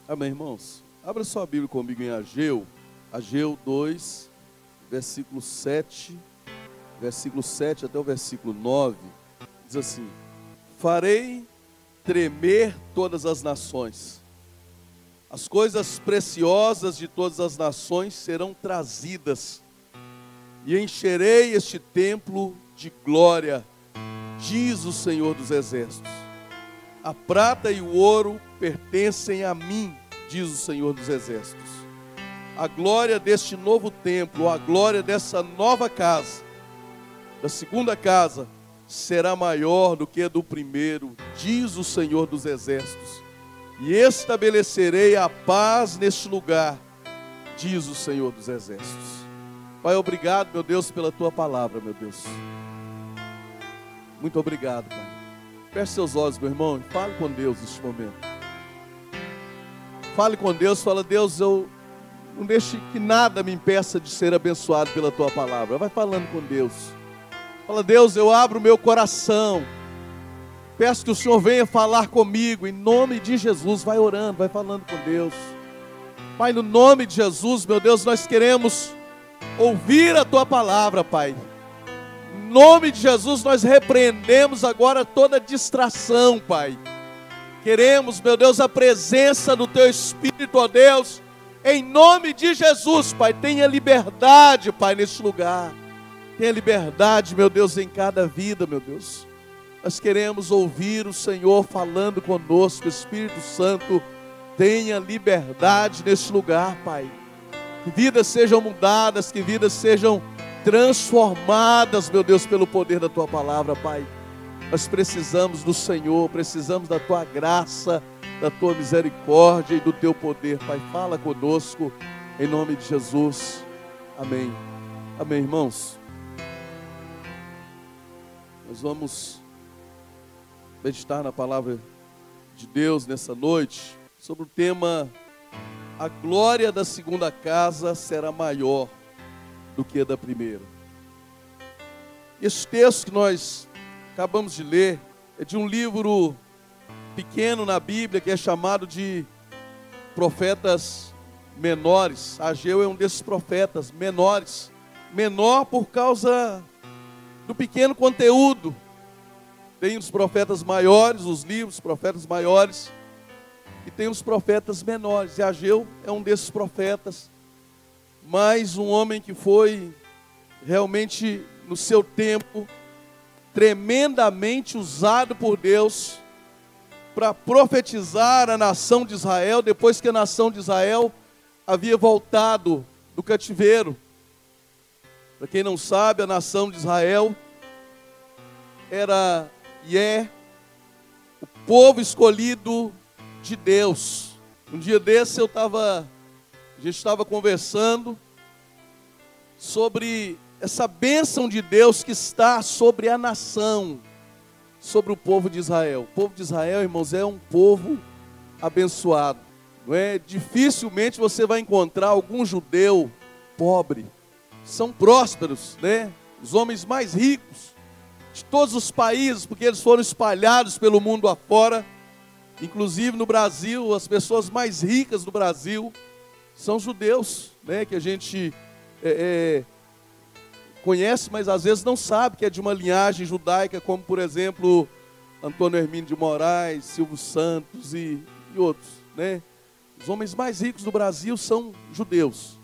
Amém, irmãos? Abra sua Bíblia comigo em Ageu 2, versículo 7 até o versículo 9. Diz assim: farei tremer todas as nações, as coisas preciosas de todas as nações serão trazidas, e encherei este templo de glória, diz o Senhor dos Exércitos. A prata e o ouro pertencem a mim, diz o Senhor dos Exércitos. A glória deste novo templo, a glória dessa nova casa, da segunda casa, será maior do que a do primeiro, diz o Senhor dos Exércitos. E estabelecerei a paz neste lugar, diz o Senhor dos Exércitos. Pai, obrigado, meu Deus, pela tua palavra, meu Deus. Muito obrigado, Pai. Feche seus olhos, meu irmão, e fale com Deus neste momento. Fale com Deus, fala: Deus, eu não deixe que nada me impeça de ser abençoado pela tua palavra. Vai falando com Deus. Fala: Deus, eu abro o meu coração. Peço que o Senhor venha falar comigo, em nome de Jesus. Vai orando, vai falando com Deus. Pai, no nome de Jesus, meu Deus, nós queremos ouvir a tua palavra, Pai. Em nome de Jesus, nós repreendemos agora toda distração, Pai. Queremos, meu Deus, a presença do teu Espírito, ó Deus. Em nome de Jesus, Pai, tenha liberdade, Pai, neste lugar. Tenha liberdade, meu Deus, em cada vida, meu Deus. Nós queremos ouvir o Senhor falando conosco. Espírito Santo, tenha liberdade neste lugar, Pai. Que vidas sejam mudadas, que vidas sejam transformadas, meu Deus, pelo poder da tua palavra, Pai. Nós precisamos do Senhor, precisamos da tua graça, da tua misericórdia e do teu poder, Pai. Fala conosco, em nome de Jesus. Amém. Amém, irmãos. Nós vamos meditar na palavra de Deus nessa noite, sobre o tema: a glória da segunda casa será maior do que a da primeira. Esse texto que nós acabamos de ler é de um livro pequeno na Bíblia, que é chamado de Profetas Menores. Ageu é um desses profetas menores. Menor por causa do pequeno conteúdo. Tem os profetas maiores, os livros, profetas maiores, e tem os profetas menores. E Ageu é um desses profetas. Mas um homem que foi realmente, no seu tempo, tremendamente usado por Deus para profetizar a nação de Israel, depois que a nação de Israel havia voltado do cativeiro. Para quem não sabe, a nação de Israel era e é o povo escolhido de Deus. Um dia desse a gente estava conversando sobre essa bênção de Deus que está sobre a nação, sobre o povo de Israel. O povo de Israel, irmãos, é um povo abençoado. Não é? Dificilmente você vai encontrar algum judeu pobre. São prósperos, né? Os homens mais ricos de todos os países, porque eles foram espalhados pelo mundo afora. Inclusive no Brasil, as pessoas mais ricas do Brasil são judeus, né? Que a gente conhece, mas às vezes não sabe que é de uma linhagem judaica, como por exemplo Antônio Hermínio de Moraes, Silvio Santos e outros, né? Os homens mais ricos do Brasil são judeus.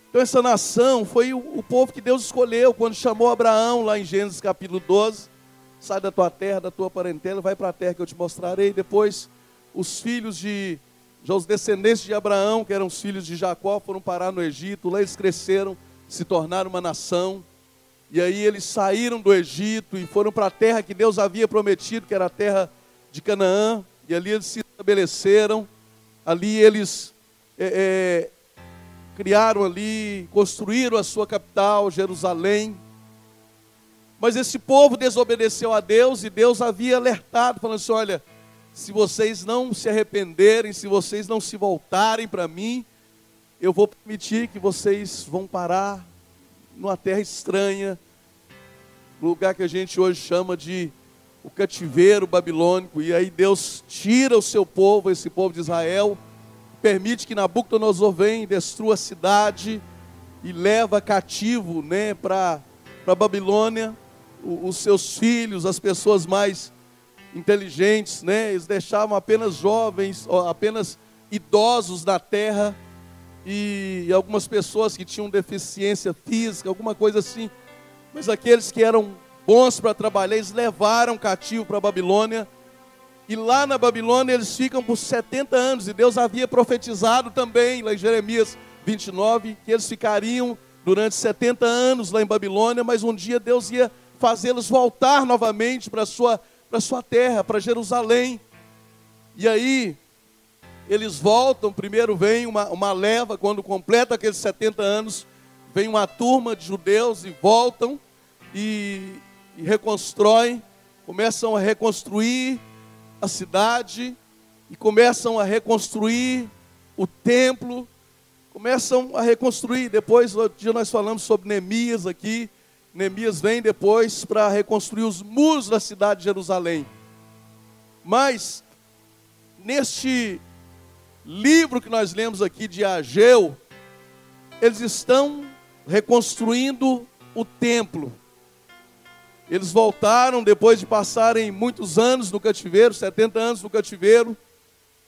Então essa nação foi o povo que Deus escolheu quando chamou Abraão, lá em Gênesis capítulo 12. Sai da tua terra, da tua parentela, vai para a terra que eu te mostrarei. Depois os descendentes de Abraão, que eram os filhos de Jacó, foram parar no Egito. Lá eles cresceram, se tornaram uma nação. E aí eles saíram do Egito e foram para a terra que Deus havia prometido, que era a terra de Canaã. E ali eles se estabeleceram. Ali eles criaram ali, construíram a sua capital, Jerusalém. Mas esse povo desobedeceu a Deus e Deus havia alertado, falando assim: olha, se vocês não se arrependerem, se vocês não se voltarem para mim, eu vou permitir que vocês vão parar numa terra estranha, no lugar que a gente hoje chama de o cativeiro babilônico. E aí Deus tira o seu povo, esse povo de Israel, permite que Nabucodonosor venha e destrua a cidade e leva cativo, né, para Babilônia os seus filhos, as pessoas mais inteligentes, né? Eles deixavam apenas jovens, apenas idosos na terra e algumas pessoas que tinham deficiência física, alguma coisa assim. Mas aqueles que eram bons para trabalhar, eles levaram cativo para a Babilônia. E lá na Babilônia eles ficam por 70 anos. E Deus havia profetizado também, lá em Jeremias 29, que eles ficariam durante 70 anos lá em Babilônia. Mas um dia Deus ia fazê-los voltar novamente para a sua terra, para Jerusalém. E aí eles voltam. Primeiro vem uma leva, quando completa aqueles 70 anos, vem uma turma de judeus e voltam e reconstroem, começam a reconstruir a cidade e começam a reconstruir o templo, começam a reconstruir. Depois, outro dia nós falamos sobre Neemias aqui. Neemias vem depois para reconstruir os muros da cidade de Jerusalém. Mas, neste livro que nós lemos aqui de Ageu, eles estão reconstruindo o templo. Eles voltaram depois de passarem muitos anos no cativeiro, 70 anos no cativeiro,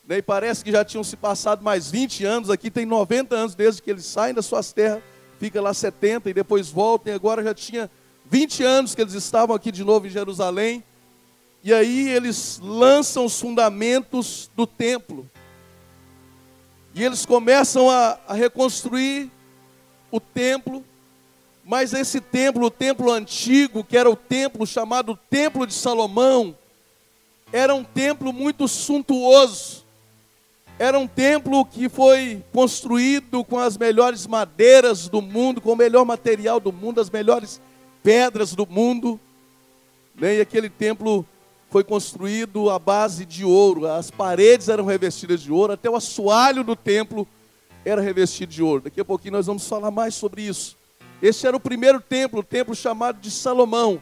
né, e parece que já tinham se passado mais 20 anos, aqui tem 90 anos desde que eles saem das suas terras, fica lá 70 e depois voltam, e agora já tinha 20 anos que eles estavam aqui de novo em Jerusalém, e aí eles lançam os fundamentos do templo, e eles começam a reconstruir o templo. Mas esse templo, o templo antigo, que era o templo chamado Templo de Salomão, era um templo muito suntuoso. Era um templo que foi construído com as melhores madeiras do mundo, com o melhor material do mundo, as melhores pedras do mundo. E aquele templo foi construído à base de ouro. As paredes eram revestidas de ouro, até o assoalho do templo era revestido de ouro. Daqui a pouquinho nós vamos falar mais sobre isso. Esse era o primeiro templo, o templo chamado de Salomão.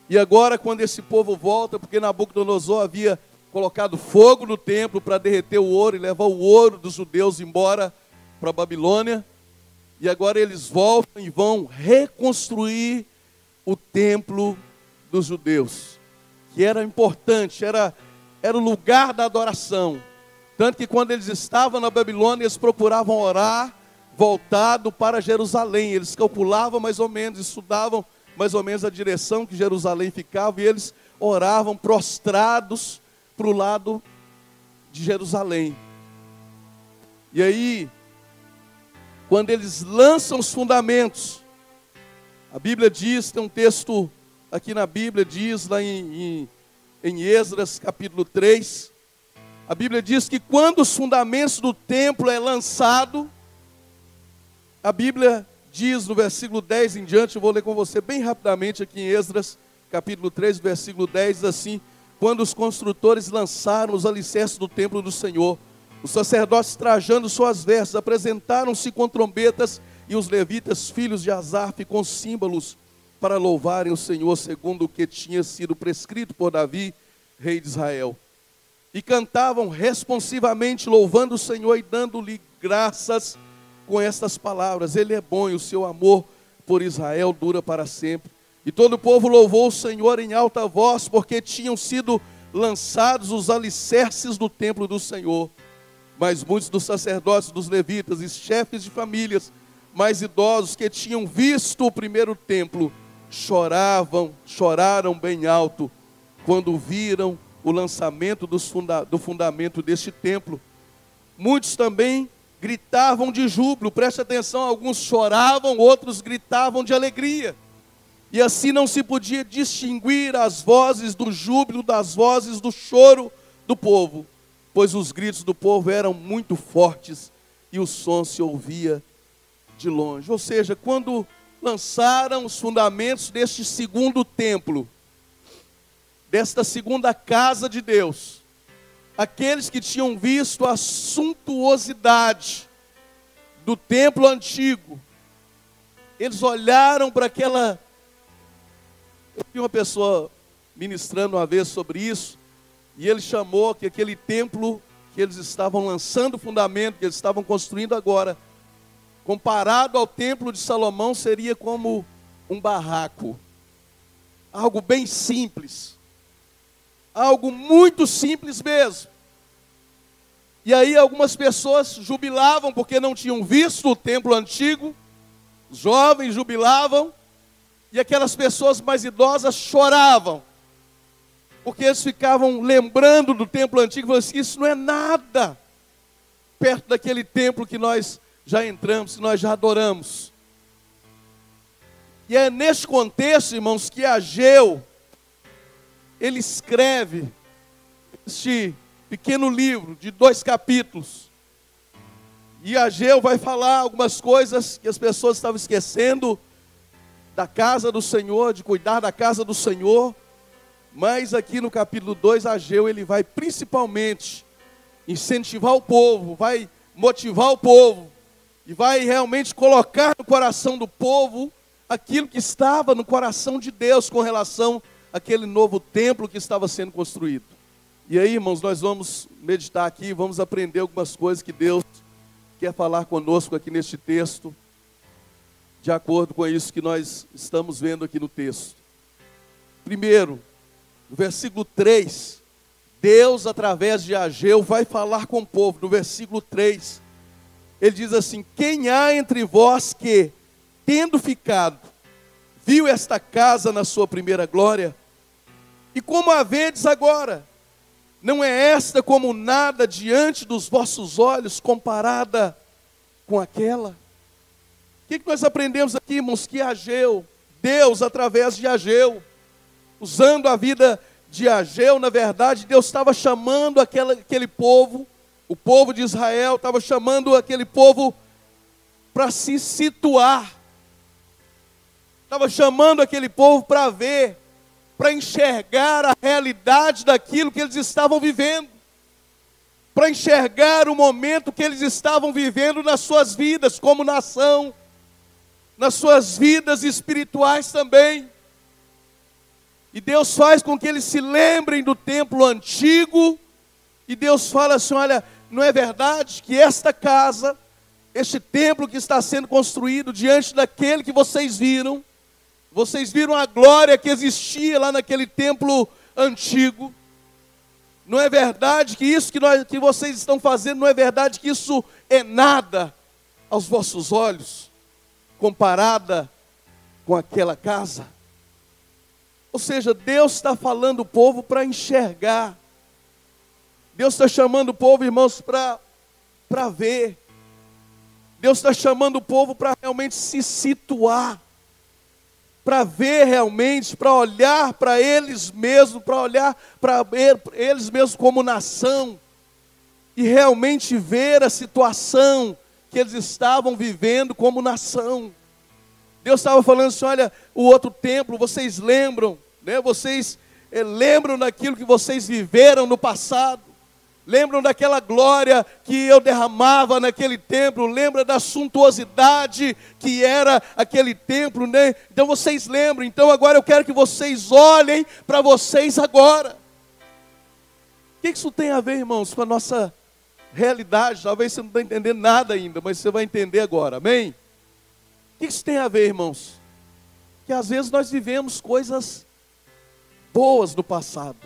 E agora, quando esse povo volta, porque Nabucodonosor havia colocado fogo no templo para derreter o ouro e levar o ouro dos judeus embora para a Babilônia. E agora eles voltam e vão reconstruir o templo dos judeus, que era importante, era o lugar da adoração. Tanto que quando eles estavam na Babilônia, eles procuravam orar voltado para Jerusalém. Eles calculavam mais ou menos, estudavam mais ou menos a direção que Jerusalém ficava, e eles oravam prostrados para o lado de Jerusalém. E aí, quando eles lançam os fundamentos, a Bíblia diz, tem um texto aqui na Bíblia, diz lá em Esdras capítulo 3, a Bíblia diz que quando os fundamentos do templo é lançado, a Bíblia diz no versículo 10 em diante, eu vou ler com você bem rapidamente aqui em Esdras, capítulo 3, versículo 10, diz assim: quando os construtores lançaram os alicerces do templo do Senhor, os sacerdotes trajando suas vestes, apresentaram-se com trombetas, e os levitas, filhos de Asaf, com símbolos, para louvarem o Senhor, segundo o que tinha sido prescrito por Davi, rei de Israel. E cantavam responsivamente, louvando o Senhor e dando-lhe graças, com estas palavras: Ele é bom e o seu amor por Israel dura para sempre. E todo o povo louvou o Senhor em alta voz, porque tinham sido lançados os alicerces do templo do Senhor. Mas muitos dos sacerdotes, dos levitas e chefes de famílias mais idosos que tinham visto o primeiro templo, choraram bem alto, quando viram o lançamento do fundamento deste templo. Muitos também gritavam de júbilo, preste atenção, alguns choravam, outros gritavam de alegria. E assim não se podia distinguir as vozes do júbilo das vozes do choro do povo, pois os gritos do povo eram muito fortes e o som se ouvia de longe. Ou seja, quando lançaram os fundamentos deste segundo templo, desta segunda casa de Deus, aqueles que tinham visto a suntuosidade do templo antigo, eles olharam para aquela... Eu vi uma pessoa ministrando uma vez sobre isso, e ele chamou que aquele templo que eles estavam lançando o fundamento, que eles estavam construindo agora, comparado ao templo de Salomão, seria como um barraco. Algo bem simples. Algo muito simples mesmo. E aí algumas pessoas jubilavam porque não tinham visto o templo antigo. Os jovens jubilavam. E aquelas pessoas mais idosas choravam. Porque eles ficavam lembrando do templo antigo. E falavam assim, isso não é nada perto daquele templo que nós já entramos, que nós já adoramos. E é neste contexto, irmãos, que Ageu, ele escreve este pequeno livro de 2 capítulos. E Ageu vai falar algumas coisas que as pessoas estavam esquecendo da casa do Senhor, de cuidar da casa do Senhor. Mas aqui no capítulo 2, Ageu, ele vai principalmente incentivar o povo, vai motivar o povo, e vai realmente colocar no coração do povo aquilo que estava no coração de Deus com relação àquele novo templo que estava sendo construído. E aí, irmãos, nós vamos meditar aqui, vamos aprender algumas coisas que Deus quer falar conosco aqui neste texto, de acordo com isso que nós estamos vendo aqui no texto. Primeiro, no versículo 3, Deus, através de Ageu, vai falar com o povo. No versículo 3, ele diz assim: quem há entre vós que, tendo ficado, viu esta casa na sua primeira glória? E como a vedes agora? Não é esta como nada diante dos vossos olhos, comparada com aquela? O que nós aprendemos aqui, irmãos? Que Ageu, Deus, através de Ageu, usando a vida de Ageu, na verdade, Deus estava chamando aquele povo, o povo de Israel, estava chamando aquele povo para se situar. Estava chamando aquele povo para ver, para enxergar a realidade daquilo que eles estavam vivendo. Para enxergar o momento que eles estavam vivendo nas suas vidas como nação, nas suas vidas espirituais também. E Deus faz com que eles se lembrem do templo antigo. E Deus fala assim, olha, não é verdade que esta casa, este templo que está sendo construído diante daquele que vocês viram a glória que existia lá naquele templo antigo. Não é verdade que isso que vocês estão fazendo, não é verdade que isso é nada aos vossos olhos, comparada com aquela casa? Ou seja, Deus está falando o povo para enxergar. Deus está chamando o povo, irmãos, para ver. Deus está chamando o povo para realmente se situar. Para ver realmente, para olhar para eles mesmos, para olhar para eles mesmos como nação. E realmente ver a situação que eles estavam vivendo como nação. Deus estava falando assim, olha, o outro templo, vocês lembram, né? Vocês lembram daquilo que vocês viveram no passado. Lembram daquela glória que eu derramava naquele templo? Lembra da suntuosidade que era aquele templo, né? Então vocês lembram. Então agora eu quero que vocês olhem para vocês agora. O que isso tem a ver, irmãos, com a nossa realidade? Talvez você não está entendendo nada ainda, mas você vai entender agora, amém? O que isso tem a ver, irmãos? Que às vezes nós vivemos coisas boas no passado.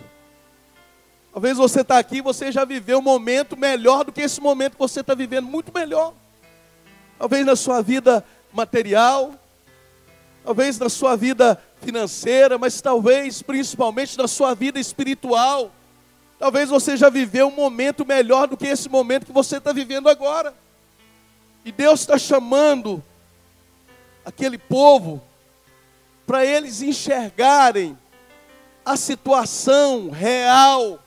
Talvez você está aqui e você já viveu um momento melhor do que esse momento que você está vivendo, muito melhor. Talvez na sua vida material, talvez na sua vida financeira, mas talvez principalmente na sua vida espiritual. Talvez você já viveu um momento melhor do que esse momento que você está vivendo agora. E Deus está chamando aquele povo para eles enxergarem a situação real,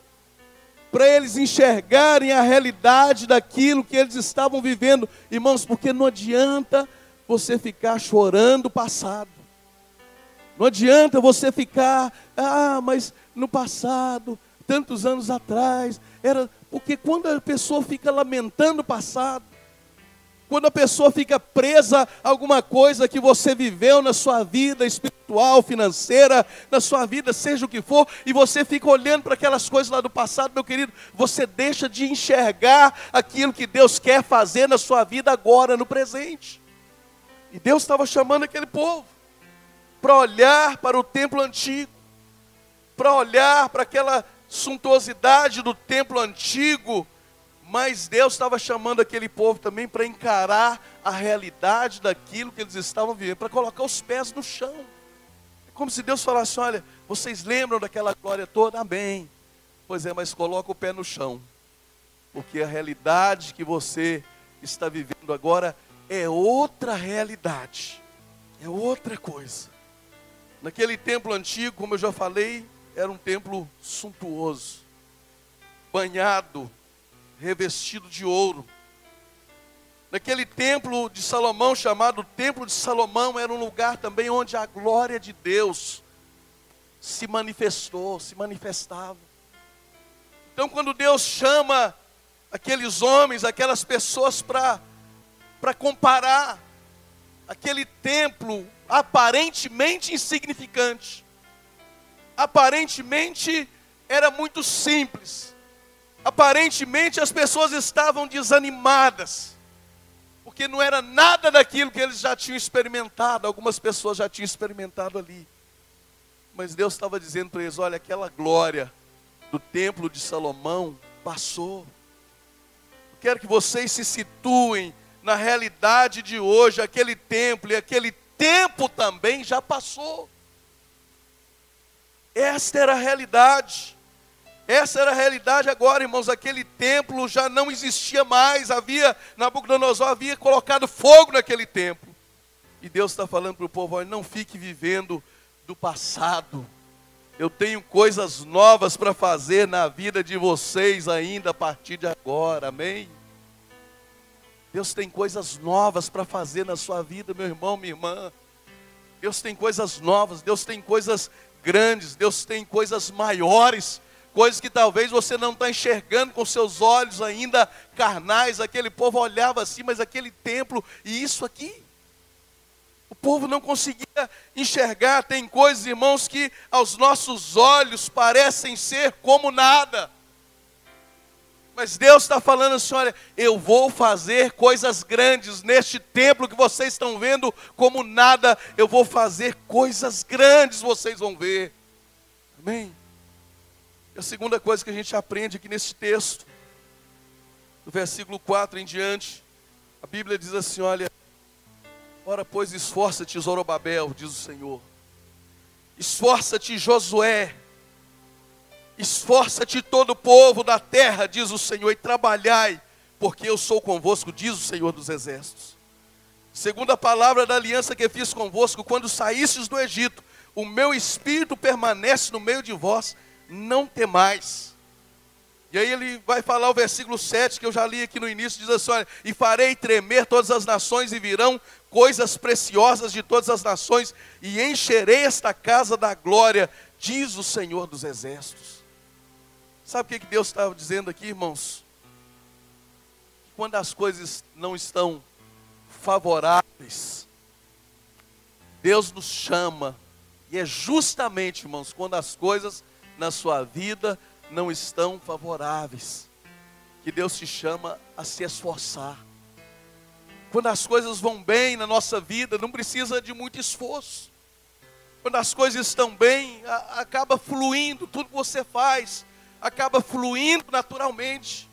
para eles enxergarem a realidade daquilo que eles estavam vivendo. Irmãos, porque não adianta você ficar chorando o passado. Não adianta você ficar, mas no passado, tantos anos atrás, porque quando a pessoa fica lamentando o passado, quando a pessoa fica presa a alguma coisa que você viveu na sua vida espiritual, espiritual, financeira, na sua vida, seja o que for, e você fica olhando para aquelas coisas lá do passado, meu querido, você deixa de enxergar aquilo que Deus quer fazer na sua vida agora, no presente. E Deus estava chamando aquele povo para olhar para o templo antigo, para olhar para aquela suntuosidade do templo antigo, mas Deus estava chamando aquele povo também para encarar a realidade daquilo que eles estavam vivendo, para colocar os pés no chão. É como se Deus falasse: olha, vocês lembram daquela glória toda? Amém. Pois é, mas coloca o pé no chão, porque a realidade que você está vivendo agora é outra realidade, é outra coisa. Naquele templo antigo, como eu já falei, era um templo suntuoso, banhado, revestido de ouro. Naquele templo de Salomão, chamado Templo de Salomão, era um lugar também onde a glória de Deus se manifestou, se manifestava. Então, quando Deus chama aqueles homens, aquelas pessoas para comparar aquele templo aparentemente insignificante, aparentemente era muito simples, aparentemente as pessoas estavam desanimadas, porque não era nada daquilo que eles já tinham experimentado. Algumas pessoas já tinham experimentado ali, mas Deus estava dizendo para eles: olha, aquela glória do templo de Salomão passou. Eu quero que vocês se situem na realidade de hoje. Aquele templo e aquele tempo também já passou. Esta era a realidade. Essa era a realidade agora, irmãos. Aquele templo já não existia mais. Nabucodonosor havia colocado fogo naquele templo. E Deus está falando para o povo: olha, não fique vivendo do passado. Eu tenho coisas novas para fazer na vida de vocês ainda a partir de agora. Amém? Deus tem coisas novas para fazer na sua vida, meu irmão, minha irmã. Deus tem coisas novas, Deus tem coisas grandes, Deus tem coisas maiores, coisas que talvez você não está enxergando com seus olhos ainda carnais. Aquele povo olhava assim, mas aquele templo e isso aqui, o povo não conseguia enxergar. Tem coisas, irmãos, que aos nossos olhos parecem ser como nada. Mas Deus está falando assim: olha, eu vou fazer coisas grandes neste templo que vocês estão vendo como nada. Eu vou fazer coisas grandes, vocês vão ver. Amém? E a segunda coisa que a gente aprende aqui nesse texto, do versículo 4 em diante, a Bíblia diz assim: olha, ora pois esforça-te, Zorobabel, diz o Senhor. Esforça-te, Josué. Esforça-te todo o povo da terra, diz o Senhor, e trabalhai, porque eu sou convosco, diz o Senhor dos exércitos. Segundo a palavra da aliança que fiz convosco, quando saístes do Egito, o meu espírito permanece no meio de vós, não temais. E aí ele vai falar o versículo 7, que eu já li aqui no início, diz assim: olha, e farei tremer todas as nações, e virão coisas preciosas de todas as nações, e encherei esta casa da glória, diz o Senhor dos exércitos. Sabe o que Deus estava dizendo aqui, irmãos? Quando as coisas não estão favoráveis, Deus nos chama, e é justamente, irmãos, quando as coisas na sua vida não estão favoráveis, que Deus te chama a se esforçar. Quando as coisas vão bem na nossa vida, não precisa de muito esforço. Quando as coisas estão bem, acaba fluindo, tudo que você faz acaba fluindo naturalmente.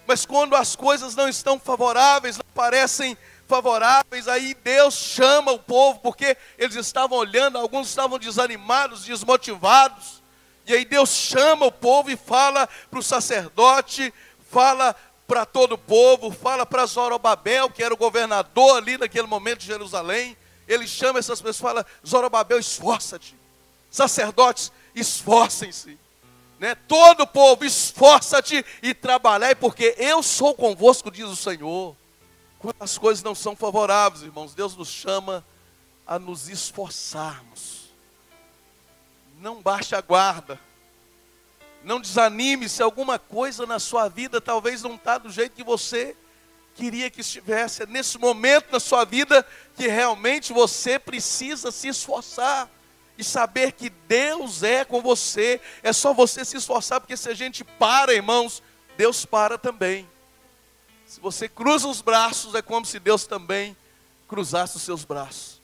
Mas quando as coisas não estão favoráveis, não parecem favoráveis, aí Deus chama o povo, porque eles estavam olhando, alguns estavam desanimados, desmotivados, e aí Deus chama o povo e fala para o sacerdote, fala para todo o povo, fala para Zorobabel, que era o governador ali naquele momento de Jerusalém. Ele chama essas pessoas e fala: Zorobabel, esforça-te. Sacerdotes, esforcem-se. Todo o povo, esforça-te e trabalhai, porque eu sou convosco, diz o Senhor. Quando as coisas não são favoráveis, irmãos, Deus nos chama a nos esforçarmos. Não baixe a guarda. Não desanime se alguma coisa na sua vida talvez não está do jeito que você queria que estivesse. É nesse momento na sua vida que realmente você precisa se esforçar. e saber que Deus é com você. É só você se esforçar, porque se a gente para, irmãos, Deus para também. Se você cruza os braços, é como se Deus também cruzasse os seus braços.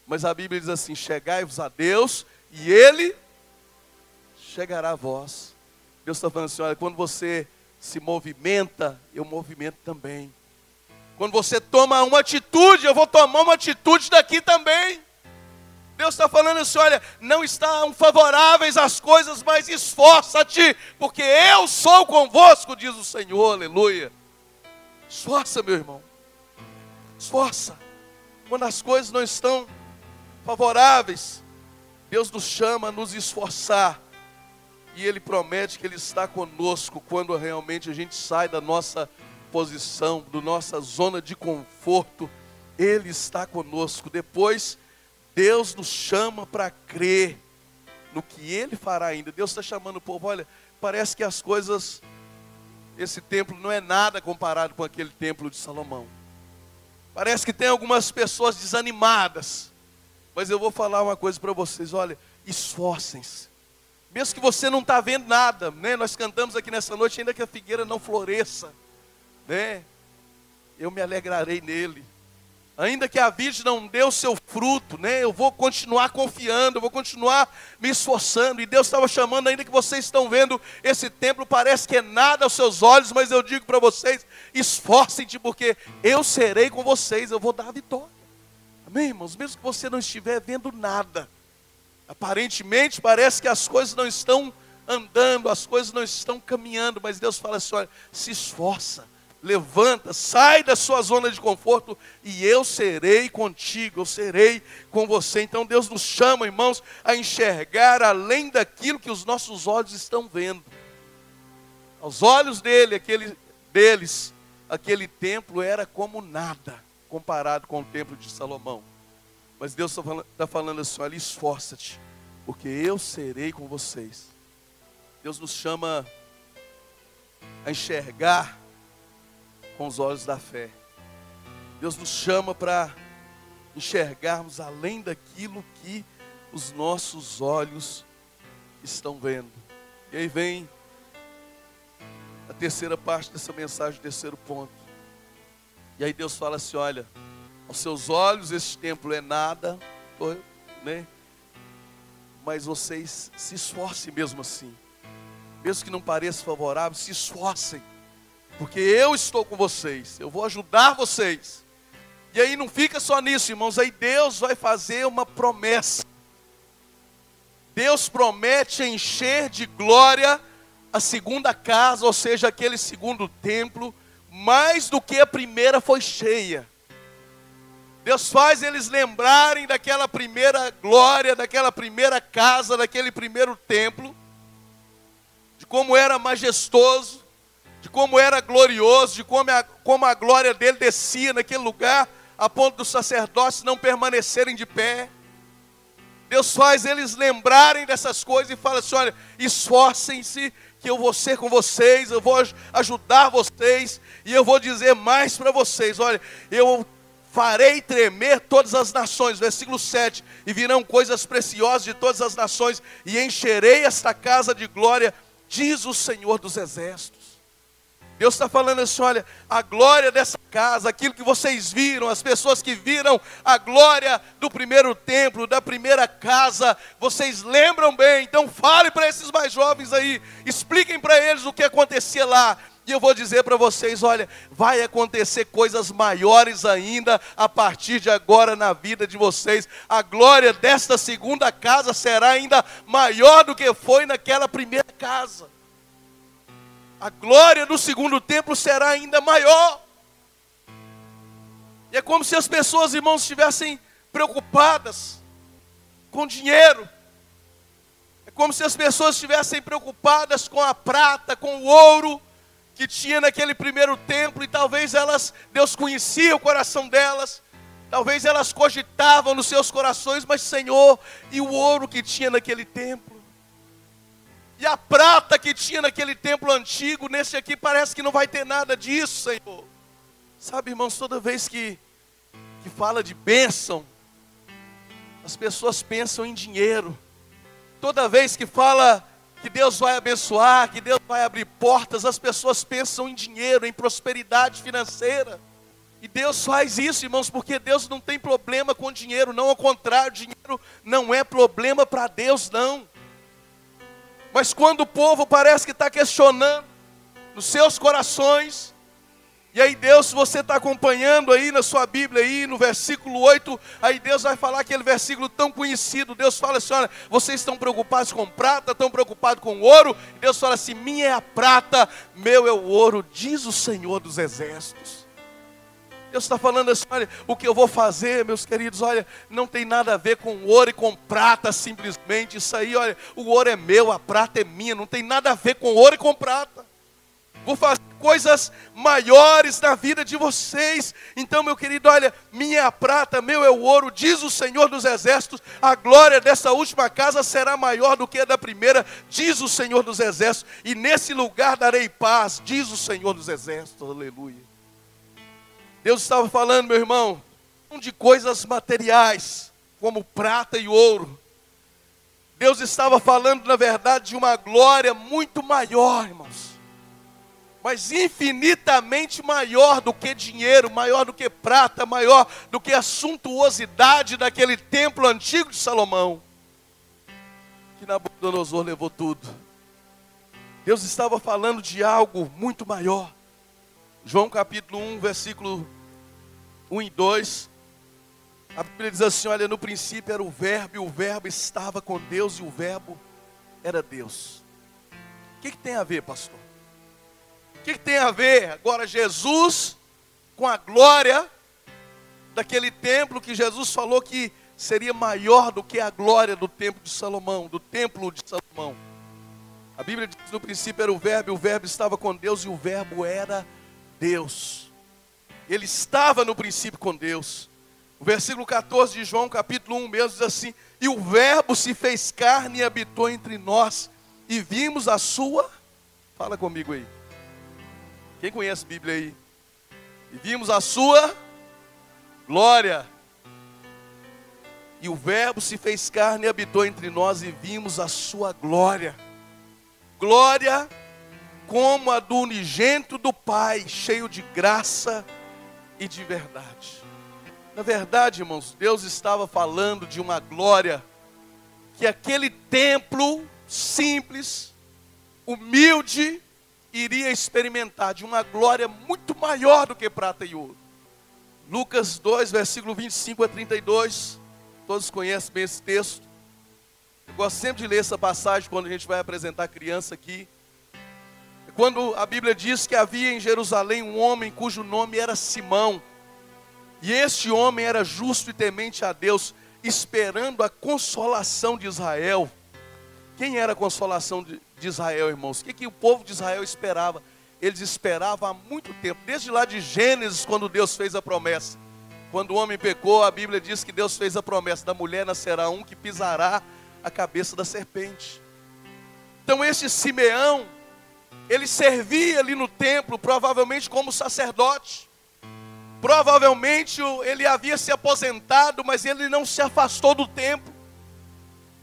Mas a Bíblia diz assim: chegai-vos a Deus e Ele chegará a vós. Deus está falando assim: olha, quando você se movimenta, eu movimento também. Quando você toma uma atitude, eu vou tomar uma atitude daqui também. Deus está falando assim: olha, não estão favoráveis as coisas, mas esforça-te, porque eu sou convosco, diz o Senhor, aleluia. Esforça, meu irmão, esforça. Quando as coisas não estão favoráveis, Deus nos chama a nos esforçar. E Ele promete que Ele está conosco quando realmente a gente sai da nossa posição, da nossa zona de conforto. Ele está conosco. Depois, Deus nos chama para crer no que Ele fará ainda. Deus está chamando o povo: olha, parece que as coisas, esse templo não é nada comparado com aquele templo de Salomão. Parece que tem algumas pessoas desanimadas. Mas eu vou falar uma coisa para vocês: olha, esforcem-se. Mesmo que você não está vendo nada, né? Nós cantamos aqui nessa noite: ainda que a figueira não floresça, né? Eu me alegrarei nele. Ainda que a vide não dê o seu fruto, né? Eu vou continuar confiando, eu vou continuar me esforçando. E Deus estava chamando, ainda que vocês estão vendo esse templo, parece que é nada aos seus olhos, mas eu digo para vocês: esforcem-se, porque eu serei com vocês, eu vou dar a vitória. Amém, irmãos? Mesmo que você não estiver vendo nada, aparentemente parece que as coisas não estão andando, as coisas não estão caminhando, mas Deus fala assim: olha, se esforça, levanta, sai da sua zona de conforto e eu serei contigo, eu serei com você. Então Deus nos chama, irmãos, a enxergar além daquilo que os nossos olhos estão vendo. Aos olhos deles, aquele templo era como nada comparado com o templo de Salomão. Mas Deus está falando assim: olha, esforça-te, porque eu serei com vocês. Deus nos chama a enxergar com os olhos da fé. Deus nos chama para enxergarmos além daquilo que os nossos olhos estão vendo. E aí vem a terceira parte dessa mensagem, o terceiro ponto. E aí Deus fala assim: olha, aos seus olhos esse templo é nada, né? Mas vocês se esforcem mesmo assim. Mesmo que não pareça favorável, se esforcem. Porque eu estou com vocês, eu vou ajudar vocês. E aí não fica só nisso, irmãos. Aí Deus vai fazer uma promessa. Deus promete encher de glória a segunda casa, ou seja, aquele segundo templo, mais do que a primeira foi cheia. Deus faz eles lembrarem daquela primeira glória, daquela primeira casa, daquele primeiro templo, de como era majestoso, de como era glorioso, de como a glória dele descia naquele lugar, a ponto dos sacerdotes não permanecerem de pé. Deus faz eles lembrarem dessas coisas e fala assim: olha, esforcem-se, que eu vou ser com vocês, eu vou ajudar vocês, e eu vou dizer mais para vocês: olha, eu farei tremer todas as nações, versículo 7, e virão coisas preciosas de todas as nações, e encherei esta casa de glória, diz o Senhor dos Exércitos. Deus está falando assim: olha, a glória dessa casa, aquilo que vocês viram, as pessoas que viram a glória do primeiro templo, da primeira casa, vocês lembram bem. Então fale para esses mais jovens aí, expliquem para eles o que acontecia lá. E eu vou dizer para vocês: olha, vai acontecer coisas maiores ainda a partir de agora na vida de vocês. A glória desta segunda casa será ainda maior do que foi naquela primeira casa. A glória do segundo templo será ainda maior. E é como se as pessoas, irmãos, estivessem preocupadas com dinheiro. É como se as pessoas estivessem preocupadas com a prata, com o ouro que tinha naquele primeiro templo. E talvez Deus conhecia o coração delas. Talvez elas cogitavam nos seus corações: mas Senhor, e o ouro que tinha naquele templo? E a prata que tinha naquele templo antigo, nesse aqui parece que não vai ter nada disso, Senhor. Sabe, irmãos, toda vez que fala de bênção, As pessoas pensam em dinheiro. Toda vez que fala que Deus vai abençoar, que Deus vai abrir portas, as pessoas pensam em dinheiro, em prosperidade financeira. E Deus faz isso, irmãos, porque Deus não tem problema com dinheiro, não, ao contrário, dinheiro não é problema para Deus, não. Mas quando o povo parece que está questionando nos seus corações, e aí Deus, se você está acompanhando aí na sua Bíblia, aí no versículo 8, aí Deus vai falar aquele versículo tão conhecido. Deus fala assim, olha, vocês estão preocupados com prata, estão preocupados com ouro. E Deus fala assim, minha é a prata, meu é o ouro, diz o Senhor dos Exércitos. Deus está falando assim, olha, o que eu vou fazer, meus queridos, olha, não tem nada a ver com ouro e com prata simplesmente. Isso aí, olha, o ouro é meu, a prata é minha, não tem nada a ver com ouro e com prata. Vou fazer coisas maiores na vida de vocês. Então, meu querido, olha, minha é a prata, meu é o ouro, diz o Senhor dos Exércitos, a glória dessa última casa será maior do que a da primeira, diz o Senhor dos Exércitos, e nesse lugar darei paz, diz o Senhor dos Exércitos, aleluia. Deus estava falando, meu irmão, de coisas materiais, como prata e ouro. Deus estava falando, na verdade, de uma glória muito maior, irmãos. Mas infinitamente maior do que dinheiro, maior do que prata, maior do que a suntuosidade daquele templo antigo de Salomão, que Nabucodonosor levou tudo. Deus estava falando de algo muito maior. João capítulo 1, versículo 1 e 2, a Bíblia diz assim, olha, no princípio era o verbo, e o verbo estava com Deus, e o verbo era Deus. O que tem a ver, pastor? O que tem a ver agora Jesus com a glória daquele templo que Jesus falou que seria maior do que a glória do templo de Salomão, do templo de Salomão? A Bíblia diz que no princípio era o verbo estava com Deus e o verbo era Deus. Ele estava no princípio com Deus. O versículo 14 de João, capítulo 1 mesmo, diz assim, e o verbo se fez carne e habitou entre nós, e vimos a sua, fala comigo aí, quem conhece a Bíblia aí? E vimos a sua glória. E o verbo se fez carne e habitou entre nós e vimos a sua glória. Glória como a do unigênito do Pai, cheio de graça e de verdade. Na verdade, irmãos, Deus estava falando de uma glória que aquele templo simples, humilde, iria experimentar, de uma glória muito maior do que prata e ouro. Lucas 2, versículo 25 a 32, todos conhecem bem esse texto. Eu gosto sempre de ler essa passagem quando a gente vai apresentar a criança aqui. Quando a Bíblia diz que havia em Jerusalém um homem cujo nome era Simão, e este homem era justo e temente a Deus, esperando a consolação de Israel. Quem era a consolação de Israel, irmãos? O que o povo de Israel esperava? Eles esperavam há muito tempo, desde lá de Gênesis, quando Deus fez a promessa. Quando o homem pecou, a Bíblia diz que Deus fez a promessa, da mulher nascerá um que pisará a cabeça da serpente. Então esse Simeão, ele servia ali no templo, provavelmente como sacerdote. Provavelmente ele havia se aposentado, mas ele não se afastou do templo.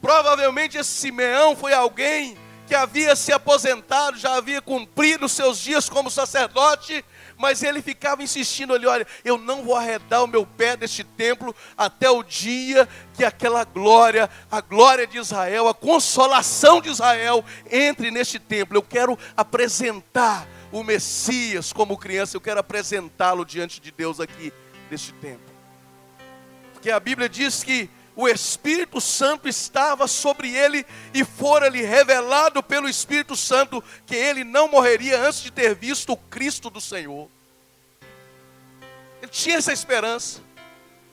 Provavelmente esse Simeão foi alguém que havia se aposentado, já havia cumprido seus dias como sacerdote, mas ele ficava insistindo ali, olha, eu não vou arredar o meu pé deste templo até o dia que aquela glória, a glória de Israel, a consolação de Israel entre neste templo. Eu quero apresentar o Messias como criança, eu quero apresentá-lo diante de Deus aqui neste templo. Porque a Bíblia diz que o Espírito Santo estava sobre ele e fora-lhe revelado pelo Espírito Santo que ele não morreria antes de ter visto o Cristo do Senhor. Ele tinha essa esperança.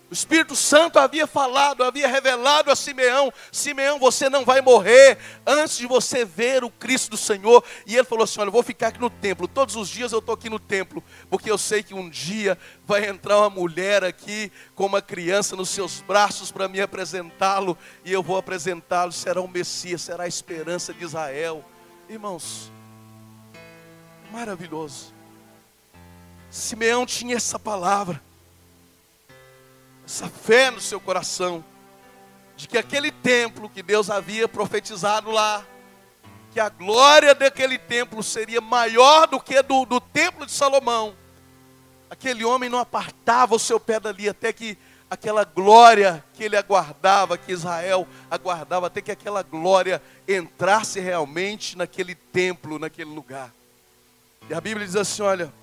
O Espírito Santo havia falado, havia revelado a Simeão, Simeão, você não vai morrer antes de você ver o Cristo do Senhor. E ele falou assim, olha, eu vou ficar aqui no templo, todos os dias eu estou aqui no templo, porque eu sei que um dia vai entrar uma mulher aqui com uma criança nos seus braços para me apresentá-lo, e eu vou apresentá-lo, será o Messias, será a esperança de Israel. Irmãos, maravilhoso. Simeão tinha essa palavra, essa fé no seu coração. de que aquele templo que Deus havia profetizado lá, que a glória daquele templo seria maior do que do templo de Salomão, aquele homem não apartava o seu pé dali até que aquela glória que ele aguardava, que Israel aguardava, até que aquela glória entrasse realmente naquele templo, naquele lugar. E a Bíblia diz assim, olha,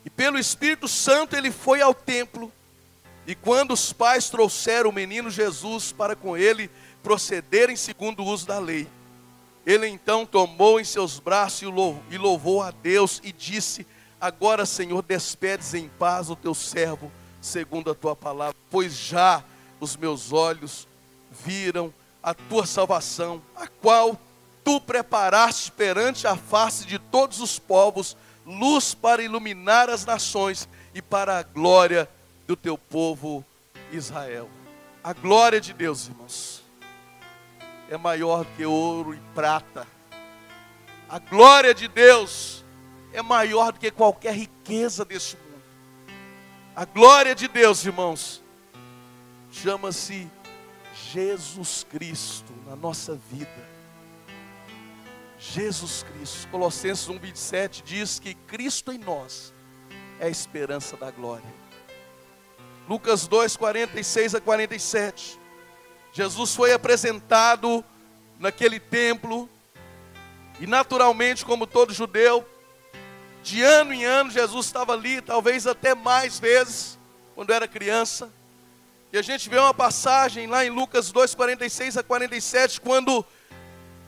e pelo Espírito Santo ele foi ao templo, e quando os pais trouxeram o menino Jesus para com ele procederem segundo o uso da lei, ele então tomou em seus braços e louvou a Deus e disse, agora, Senhor, despedes em paz o teu servo, segundo a tua palavra, pois já os meus olhos viram a tua salvação, a qual tu preparaste perante a face de todos os povos, luz para iluminar as nações e para a glória do teu povo Israel. A glória de Deus, irmãos, é maior do que ouro e prata. A glória de Deus é maior do que qualquer riqueza deste mundo. A glória de Deus, irmãos, chama-se Jesus Cristo na nossa vida. Jesus Cristo. Colossenses 1:27 diz que Cristo em nós é a esperança da glória. Lucas 2:46-47. Jesus foi apresentado naquele templo e naturalmente, como todo judeu, de ano em ano Jesus estava ali, talvez até mais vezes, quando era criança. E a gente vê uma passagem lá em Lucas 2:46-47, quando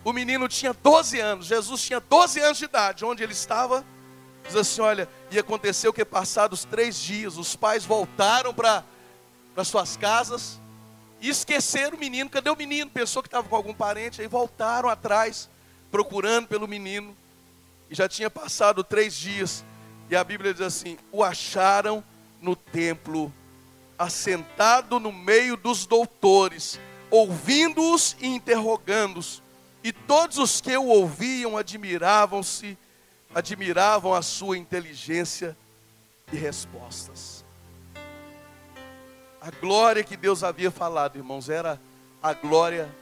o menino tinha 12 anos, Jesus tinha 12 anos de idade, onde ele estava, diz assim, olha, e aconteceu que passados 3 dias, os pais voltaram para suas casas, e esqueceram o menino. Cadê o menino? Pensou que estava com algum parente, aí voltaram atrás, procurando pelo menino, e já tinha passado 3 dias, e a Bíblia diz assim, o acharam no templo, assentado no meio dos doutores, ouvindo-os e interrogando-os, e todos os que o ouviam admiravam a sua inteligência e respostas. A glória que Deus havia falado, irmãos, era a glória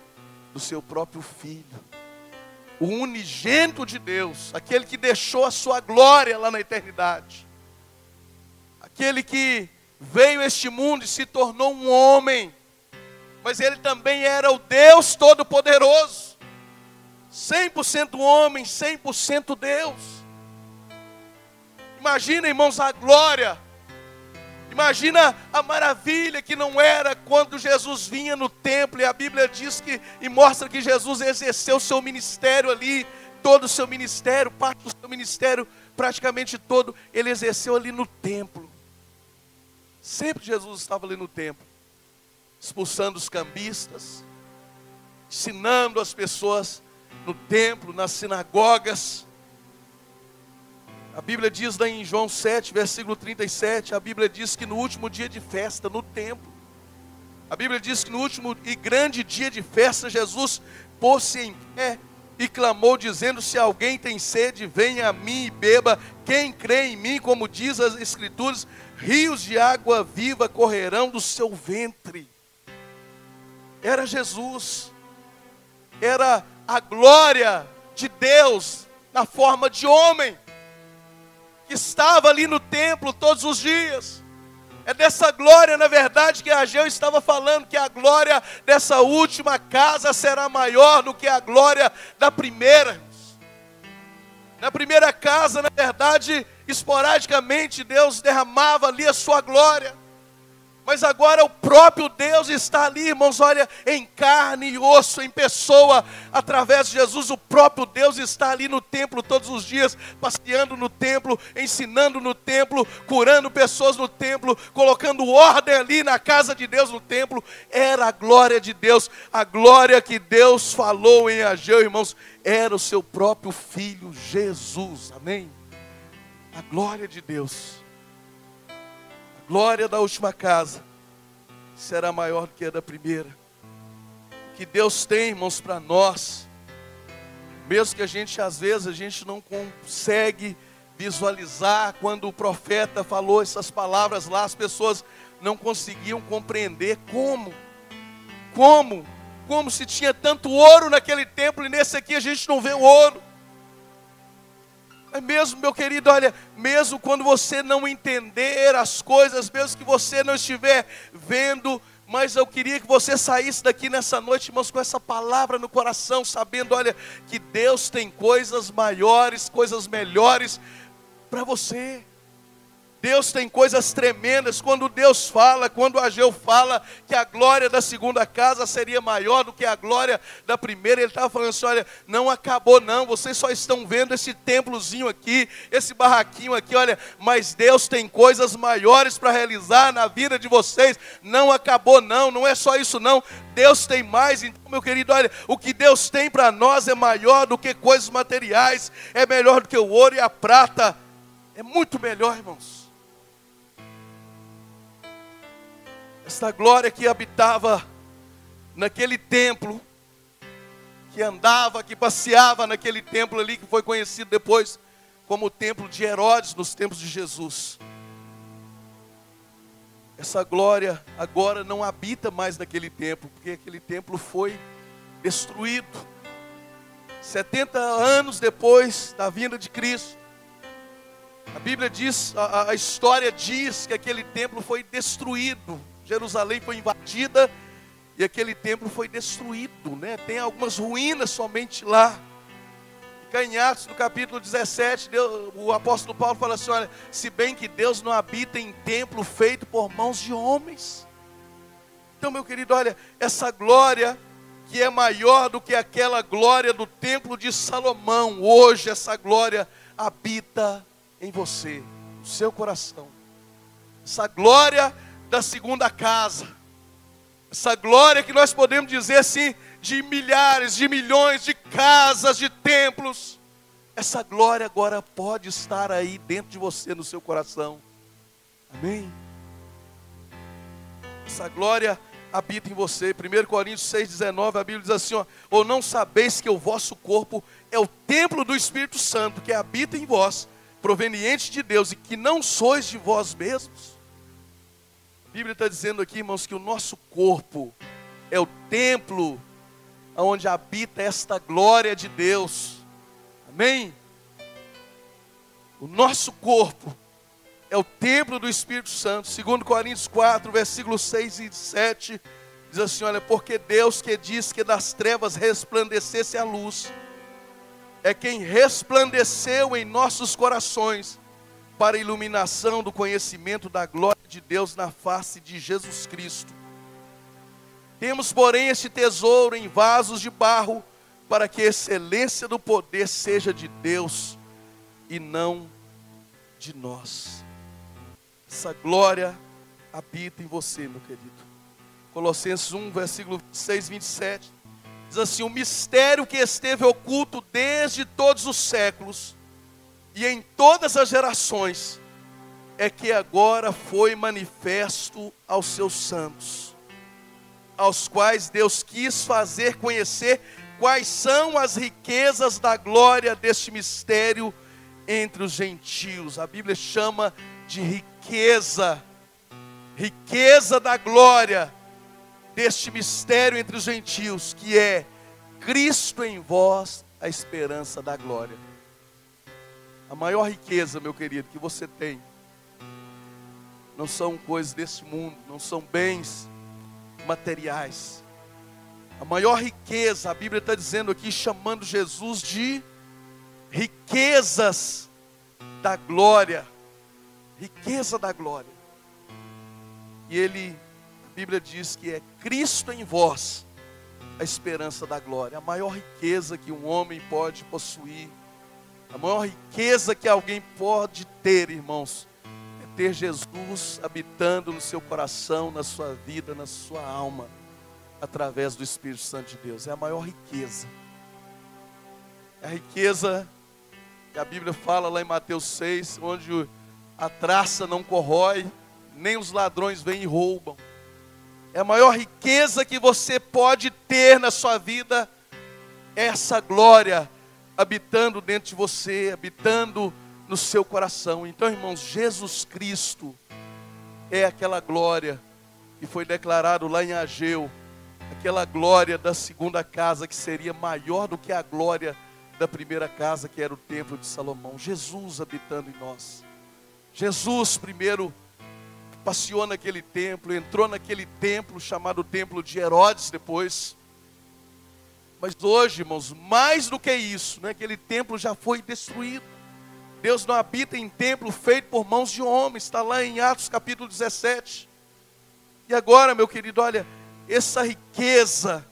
do seu próprio Filho, o unigênito de Deus, aquele que deixou a sua glória lá na eternidade, aquele que veio a este mundo e se tornou um homem, mas ele também era o Deus Todo-Poderoso, 100% homem, 100% Deus. Imagina, irmãos, a glória. Imagina a maravilha que não era quando Jesus vinha no templo, e a Bíblia diz que, e mostra que Jesus exerceu o seu ministério ali, todo o seu ministério, parte do seu ministério, praticamente todo, ele exerceu ali no templo. Sempre Jesus estava ali no templo, expulsando os cambistas, ensinando as pessoas no templo, nas sinagogas. A Bíblia diz lá em João 7, versículo 37, a Bíblia diz que no último dia de festa no templo, a Bíblia diz que no último e grande dia de festa, Jesus pôs-se em pé e clamou dizendo, se alguém tem sede, venha a mim e beba, quem crê em mim, como diz as Escrituras, rios de água viva correrão do seu ventre. Era Jesus, era a glória de Deus na forma de homem, que estava ali no templo todos os dias. É dessa glória, na verdade, que Ageu estava falando, que a glória dessa última casa será maior do que a glória da primeira. Na primeira casa, na verdade, esporadicamente Deus derramava ali a sua glória. Mas agora o próprio Deus está ali, irmãos, olha, em carne e osso, em pessoa, através de Jesus. O próprio Deus está ali no templo todos os dias, passeando no templo, ensinando no templo, curando pessoas no templo, colocando ordem ali na casa de Deus no templo. Era a glória de Deus, a glória que Deus falou em Ageu, irmãos, era o seu próprio Filho Jesus, amém? A glória de Deus. Glória da última casa será maior do que a da primeira. O que Deus tem, irmãos, para nós, mesmo que às vezes a gente não consegue visualizar, quando o profeta falou essas palavras lá, as pessoas não conseguiam compreender Como se tinha tanto ouro naquele templo e nesse aqui a gente não vê o ouro. Mas mesmo, meu querido, olha, mesmo quando você não entender as coisas, mesmo que você não estiver vendo, mas eu queria que você saísse daqui nessa noite, irmãos, com essa palavra no coração, sabendo, olha, que Deus tem coisas maiores, coisas melhores para você. Deus tem coisas tremendas. Quando Deus fala, quando Ageu fala que a glória da segunda casa seria maior do que a glória da primeira, ele estava falando assim, olha, não acabou não, vocês só estão vendo esse templozinho aqui, esse barraquinho aqui, olha, mas Deus tem coisas maiores para realizar na vida de vocês, não acabou não, não é só isso não, Deus tem mais. Então, meu querido, olha, o que Deus tem para nós é maior do que coisas materiais, é melhor do que o ouro e a prata, é muito melhor, irmãos. Esta glória que habitava naquele templo, que andava, que passeava naquele templo ali, que foi conhecido depois como o templo de Herodes, nos tempos de Jesus. Essa glória agora não habita mais naquele templo, porque aquele templo foi destruído. 70 anos depois da vinda de Cristo, a Bíblia diz, a história diz que aquele templo foi destruído. Jerusalém foi invadida e aquele templo foi destruído, né? Tem algumas ruínas somente lá. Em Atos, no capítulo 17, o apóstolo Paulo fala assim, olha, se bem que Deus não habita em templo feito por mãos de homens. Então, meu querido, olha, essa glória que é maior do que aquela glória do templo de Salomão, hoje essa glória habita em você, no seu coração. Essa glória da segunda casa, essa glória que nós podemos dizer assim, de milhares, de milhões de casas, de templos, essa glória agora pode estar aí dentro de você, no seu coração, amém? Essa glória habita em você. 1 Coríntios 6,19, a Bíblia diz assim, ó, ou não sabeis que o vosso corpo é o templo do Espírito Santo, que habita em vós, proveniente de Deus, e que não sois de vós mesmos? A Bíblia está dizendo aqui, irmãos, que o nosso corpo é o templo onde habita esta glória de Deus, amém? O nosso corpo é o templo do Espírito Santo. 2 Coríntios 4, versículos 6 e 7, diz assim, olha, porque Deus que diz que das trevas resplandecesse a luz, é quem resplandeceu em nossos corações, para a iluminação do conhecimento da glória de Deus na face de Jesus Cristo. Temos, porém, este tesouro em vasos de barro, para que a excelência do poder seja de Deus e não de nós. Essa glória habita em você, meu querido. Colossenses 1, versículo 26, 27, diz assim, o mistério que esteve oculto desde todos os séculos, e em todas as gerações, é que agora foi manifesto aos seus santos, aos quais Deus quis fazer conhecer quais são as riquezas da glória deste mistério entre os gentios. A Bíblia chama de riqueza da glória deste mistério entre os gentios, que é Cristo em vós, a esperança da glória. A maior riqueza, meu querido, que você tem, não são coisas desse mundo, não são bens materiais. A maior riqueza, a Bíblia está dizendo aqui, chamando Jesus de riquezas da glória. Riqueza da glória. E ele, a Bíblia diz que é Cristo em vós, a esperança da glória. A maior riqueza que um homem pode possuir, a maior riqueza que alguém pode ter, irmãos, é ter Jesus habitando no seu coração, na sua vida, na sua alma, através do Espírito Santo de Deus. É a maior riqueza. É a riqueza que a Bíblia fala lá em Mateus 6, onde a traça não corrói, nem os ladrões vêm e roubam. É a maior riqueza que você pode ter na sua vida, essa glória habitando dentro de você, habitando no seu coração. Então, irmãos, Jesus Cristo é aquela glória que foi declarado lá em Ageu, aquela glória da segunda casa que seria maior do que a glória da primeira casa, que era o templo de Salomão. Jesus habitando em nós. Jesus primeiro passeou naquele templo, entrou naquele templo chamado Templo de Herodes depois. Mas hoje, irmãos, mais do que isso, né, aquele templo já foi destruído. Deus não habita em templo feito por mãos de homens, está lá em Atos capítulo 17. E agora, meu querido, olha, essa riqueza,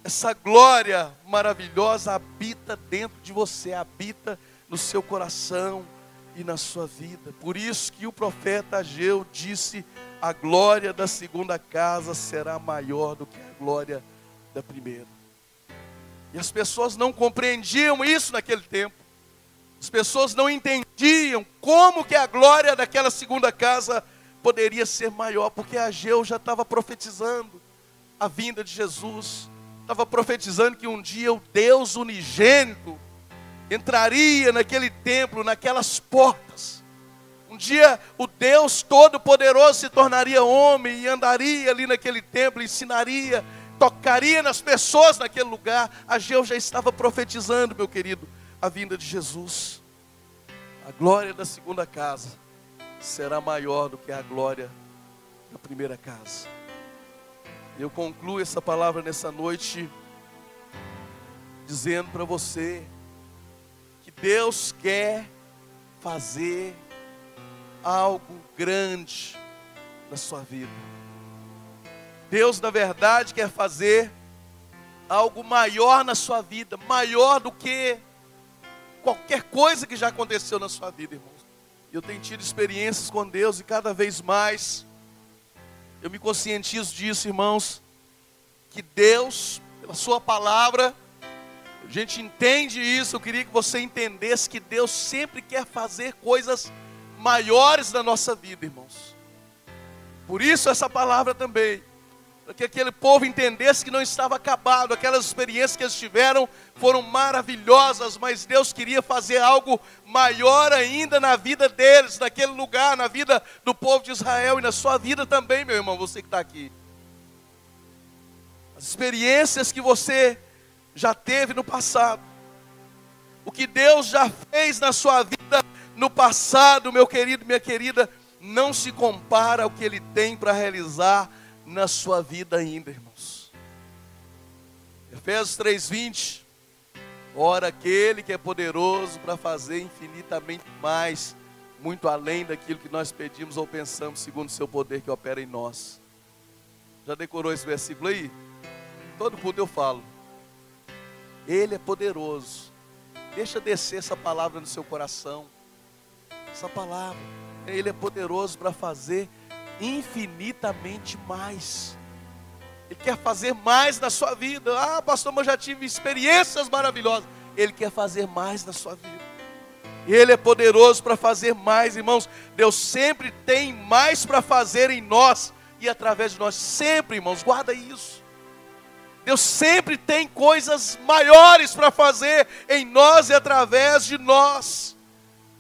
essa glória maravilhosa habita dentro de você, habita no seu coração e na sua vida. Por isso que o profeta Ageu disse: a glória da segunda casa será maior do que a glória da primeira. E as pessoas não compreendiam isso naquele tempo. As pessoas não entendiam como que a glória daquela segunda casa poderia ser maior, porque Ageu já estava profetizando a vinda de Jesus, estava profetizando que um dia o Deus unigênito entraria naquele templo, naquelas portas. Um dia o Deus Todo-Poderoso se tornaria homem e andaria ali naquele templo, ensinaria, tocaria nas pessoas naquele lugar. Ageu já estava profetizando, meu querido, a vinda de Jesus. A glória da segunda casa será maior do que a glória da primeira casa. Eu concluo essa palavra nessa noite dizendo para você que Deus quer fazer algo grande na sua vida. Deus, na verdade, quer fazer algo maior na sua vida, maior do que qualquer coisa que já aconteceu na sua vida, irmãos. Eu tenho tido experiências com Deus e cada vez mais eu me conscientizo disso, irmãos, que Deus, pela sua palavra, a gente entende isso. Eu queria que você entendesse que Deus sempre quer fazer coisas maiores na nossa vida, irmãos. Por isso essa palavra também, para que aquele povo entendesse que não estava acabado. Aquelas experiências que eles tiveram foram maravilhosas, mas Deus queria fazer algo maior ainda na vida deles, naquele lugar, na vida do povo de Israel e na sua vida também, meu irmão, você que está aqui. As experiências que você já teve no passado, o que Deus já fez na sua vida no passado, meu querido, minha querida, não se compara ao que Ele tem para realizar na sua vida ainda, irmãos. Efésios 3:20. Ora, aquele que é poderoso para fazer infinitamente mais, muito além daquilo que nós pedimos ou pensamos, segundo o seu poder que opera em nós. Já decorou esse versículo aí? Todo culto eu falo. Ele é poderoso. Deixa descer essa palavra no seu coração. Essa palavra. Ele é poderoso para fazer infinitamente mais. Ele quer fazer mais na sua vida. Ah, pastor, mas eu já tive experiências maravilhosas. Ele quer fazer mais na sua vida. Ele é poderoso para fazer mais, irmãos. Deus sempre tem mais para fazer em nós e através de nós. Sempre, irmãos, guarda isso. Deus sempre tem coisas maiores para fazer em nós e através de nós.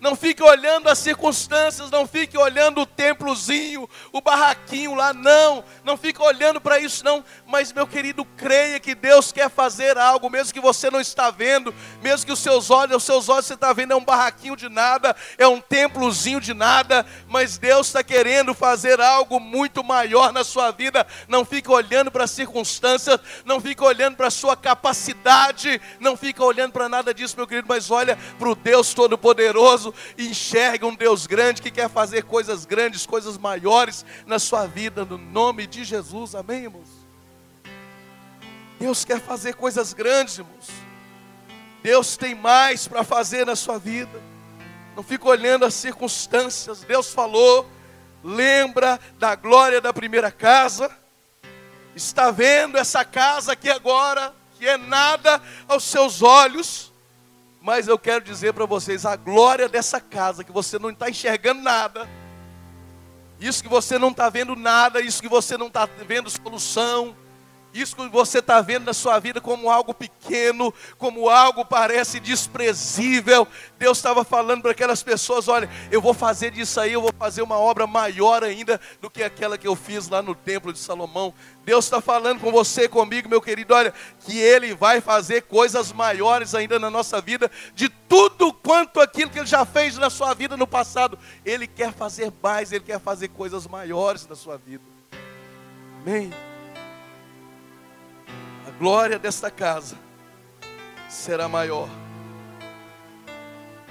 Não fique olhando as circunstâncias, não fique olhando o templozinho, o barraquinho lá, não. Não fique olhando para isso, não. Mas, meu querido, creia que Deus quer fazer algo, mesmo que você não está vendo, mesmo que os seus olhos você está vendo é um barraquinho de nada, é um templozinho de nada, mas Deus está querendo fazer algo muito maior na sua vida. Não fique olhando para as circunstâncias, não fique olhando para a sua capacidade, não fique olhando para nada disso, meu querido, mas olha para o Deus Todo-Poderoso. E enxerga um Deus grande que quer fazer coisas grandes, coisas maiores na sua vida, no nome de Jesus, amém, irmãos? Deus quer fazer coisas grandes, irmãos. Deus tem mais para fazer na sua vida. Não fica olhando as circunstâncias. Deus falou, lembra da glória da primeira casa. Está vendo essa casa aqui agora, que é nada aos seus olhos. Mas eu quero dizer para vocês, a glória dessa casa, que você não está enxergando nada, isso que você não está vendo nada, isso que você não está vendo solução, Isso que você está vendo na sua vida como algo pequeno, como algo parece desprezível. Deus estava falando para aquelas pessoas: olha, eu vou fazer disso aí, eu vou fazer uma obra maior ainda do que aquela que eu fiz lá no templo de Salomão. Deus está falando com você, comigo, meu querido, olha, que Ele vai fazer coisas maiores ainda na nossa vida, de tudo quanto aquilo que Ele já fez na sua vida no passado. Ele quer fazer mais, Ele quer fazer coisas maiores na sua vida. Amém? A glória desta casa será maior.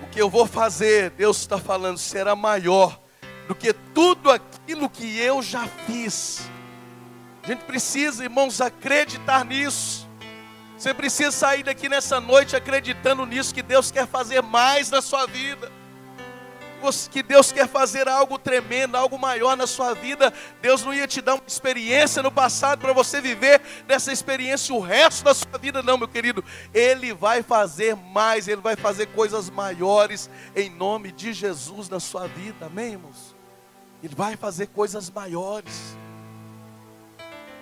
O que eu vou fazer, Deus está falando, será maior do que tudo aquilo que eu já fiz. A gente precisa, irmãos, acreditar nisso. Você precisa sair daqui nessa noite acreditando nisso, que Deus quer fazer mais na sua vida. Que Deus quer fazer algo tremendo, algo maior na sua vida. Deus não ia te dar uma experiência no passado para você viver dessa experiência o resto da sua vida, não, meu querido. Ele vai fazer mais, Ele vai fazer coisas maiores em nome de Jesus na sua vida, amém, irmãos? Ele vai fazer coisas maiores.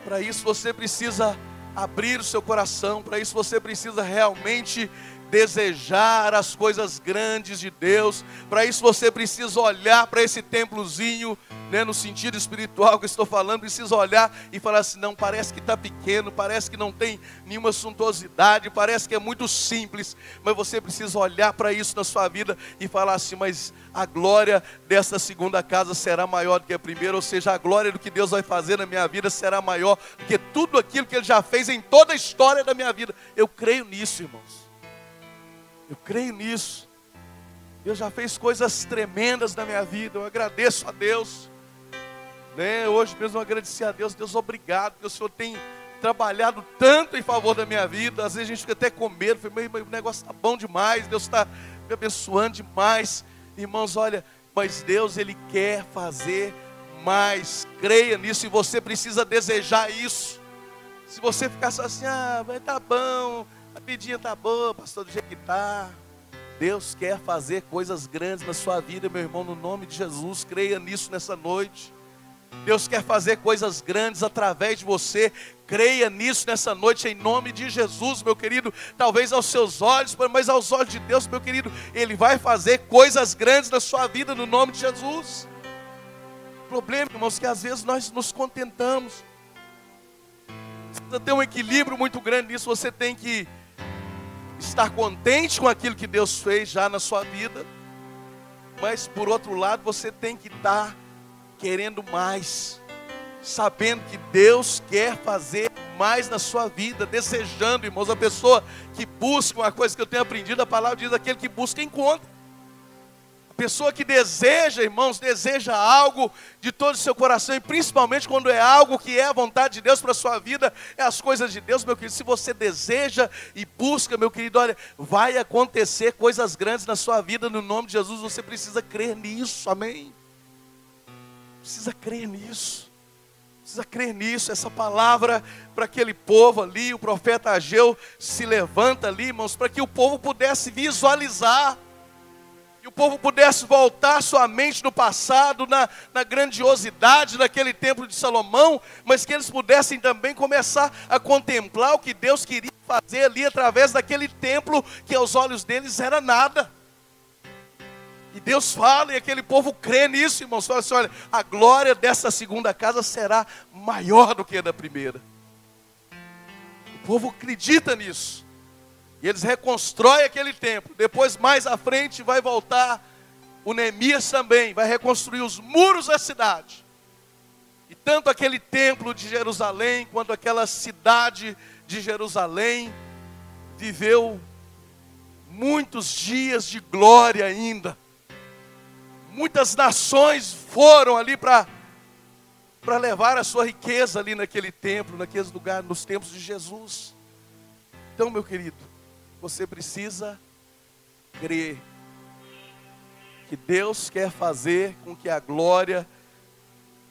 Para isso você precisa abrir o seu coração, para isso você precisa realmente desejar as coisas grandes de Deus. Para isso você precisa olhar para esse templozinho, né, no sentido espiritual que eu estou falando, precisa olhar e falar assim: não, parece que está pequeno, parece que não tem nenhuma suntuosidade, parece que é muito simples, mas você precisa olhar para isso na sua vida e falar assim: mas a glória desta segunda casa será maior do que a primeira, ou seja, a glória do que Deus vai fazer na minha vida será maior do que tudo aquilo que Ele já fez em toda a história da minha vida. Eu creio nisso, irmãos. Eu creio nisso. Deus já fez coisas tremendas na minha vida. Eu agradeço a Deus, né? Hoje mesmo eu agradeci a Deus. Deus, obrigado, porque o Senhor tem trabalhado tanto em favor da minha vida. Às vezes a gente fica até com medo, o negócio está bom demais, Deus está me abençoando demais. Irmãos, olha, mas Deus, Ele quer fazer mais. Creia nisso, e você precisa desejar isso. Se você ficar só assim: ah, mas tá bom, a pedinha tá boa, pastor, do jeito que tá. Deus quer fazer coisas grandes na sua vida, meu irmão, no nome de Jesus. Creia nisso nessa noite. Deus quer fazer coisas grandes através de você. Creia nisso nessa noite, em nome de Jesus, meu querido. Talvez aos seus olhos, mas aos olhos de Deus, meu querido, Ele vai fazer coisas grandes na sua vida, no nome de Jesus. O problema, irmãos, é que às vezes nós nos contentamos. Precisa ter um equilíbrio muito grande nisso. Você tem que estar contente com aquilo que Deus fez já na sua vida, mas por outro lado você tem que estar querendo mais, sabendo que Deus quer fazer mais na sua vida, desejando, irmãos. A pessoa que busca, uma coisa que eu tenho aprendido, a palavra diz: aquele que busca encontra. A pessoa que deseja, irmãos, deseja algo de todo o seu coração, e principalmente quando é algo que é a vontade de Deus para a sua vida, é as coisas de Deus, meu querido. Se você deseja e busca, meu querido, olha, vai acontecer coisas grandes na sua vida, no nome de Jesus. Você precisa crer nisso, amém? Precisa crer nisso. Precisa crer nisso. Essa palavra para aquele povo ali, o profeta Ageu se levanta ali, irmãos, para que o povo pudesse visualizar, que o povo pudesse voltar sua mente no passado, na grandiosidade daquele templo de Salomão, mas que eles pudessem também começar a contemplar o que Deus queria fazer ali através daquele templo, que aos olhos deles era nada. E Deus fala, e aquele povo crê nisso, irmãos. Fala assim: olha, a glória dessa segunda casa será maior do que a da primeira. O povo acredita nisso. E eles reconstroem aquele templo. Depois, mais à frente, vai voltar o Neemias também, vai reconstruir os muros da cidade. E tanto aquele templo de Jerusalém, quanto aquela cidade de Jerusalém, viveu muitos dias de glória ainda. Muitas nações foram ali para levar a sua riqueza ali naquele templo, naqueles lugares, nos templos de Jesus. Então, meu querido, você precisa crer que Deus quer fazer com que a glória